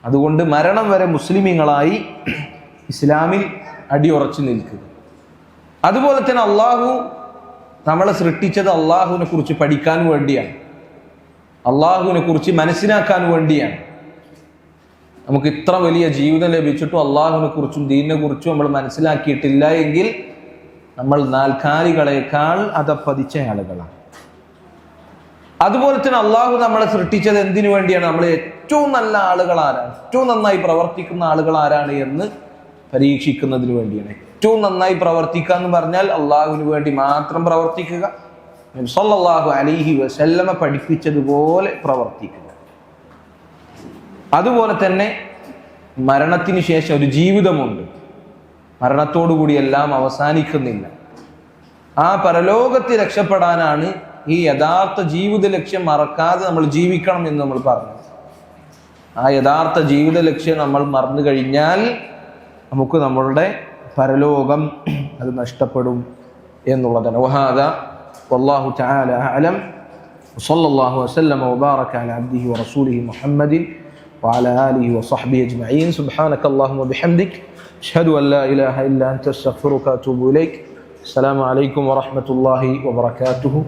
അതുകൊണ്ട് മരണം വരെ മുസ്ലിമീങ്ങളായി ഇസ്ലാമിൽ അടിയുറച്ചു നിൽക്കുക. അതുപോലെ തന്നെ അള്ളാഹു നമ്മളെ സൃഷ്ടിച്ചത് അള്ളാഹുവിനെ കുറിച്ച് പഠിക്കാൻ വേണ്ടിയാണ്, അള്ളാഹുവിനെ കുറിച്ച് മനസ്സിലാക്കാൻ വേണ്ടിയാണ്. നമുക്ക് ഇത്ര വലിയ ജീവിതം ലഭിച്ചിട്ടും അള്ളാഹുവിനെ കുറിച്ചും ദീനിനെ കുറിച്ചും നമ്മൾ മനസ്സിലാക്കിയിട്ടില്ല എങ്കിൽ നമ്മൾ നാൽക്കാലികളെക്കാൾ അതപ്പതിച്ച ആളുകളാണ്. അതുപോലെ തന്നെ അള്ളാഹു നമ്മളെ സൃഷ്ടിച്ചത് എന്തിനു വേണ്ടിയാണ്? നമ്മൾ ഏറ്റവും നല്ല ആളുകൾ ആരാണ്, ഏറ്റവും നന്നായി പ്രവർത്തിക്കുന്ന ആളുകൾ ആരാണ് എന്ന് പരീക്ഷിക്കുന്നതിന് വേണ്ടിയാണ്. ഏറ്റവും നന്നായി പ്രവർത്തിക്കുക എന്ന് പറഞ്ഞാൽ അള്ളാഹുവിന് വേണ്ടി മാത്രം പ്രവർത്തിക്കുക, നബി സല്ലല്ലാഹു അലൈഹി വസല്ലമ പഠിപ്പിച്ചതുപോലെ പ്രവർത്തിക്കുക. അതുപോലെ തന്നെ മരണത്തിന് ശേഷം ഒരു ജീവിതമുണ്ട്. മരണത്തോടുകൂടി എല്ലാം അവസാനിക്കുന്നില്ല. ആ പരലോകത്തിൽ രക്ഷപ്പെടാനാണ് ഈ യഥാർത്ഥ ജീവിത ലക്ഷ്യം മറക്കാതെ നമ്മൾ ജീവിക്കണം എന്ന് നമ്മൾ പറഞ്ഞു. ആ യഥാർത്ഥ ജീവിത ലക്ഷ്യം നമ്മൾ മറന്നു കഴിഞ്ഞാൽ നമുക്ക് നമ്മളുടെ പരലോകം അത് നഷ്ടപ്പെടും എന്നുള്ളതാണ്. വഹാദ വല്ലാഹു തആല അഅലം. വസല്ലല്ലാഹു വസല്ലമ വബാറക അലാ അബ്ദിഹി വറസൂലിഹി മുഹമ്മദിൻ വഅലാ ആലിഹി വസഹ്ബിഹി അജ്മഈൻ. സുബ്ഹാനകല്ലാഹുമ്മ വബിഹംദിക അഷ്ഹദു അൻ ലാ ഇലാഹ ഇല്ലാ അൻത അസ്തഗ്ഫിറുക വഅതൂബു ഇലൈക്. അസ്സലാമു അലൈക്കും വറഹ്മത്തുള്ളാഹി വബറകാതുഹു.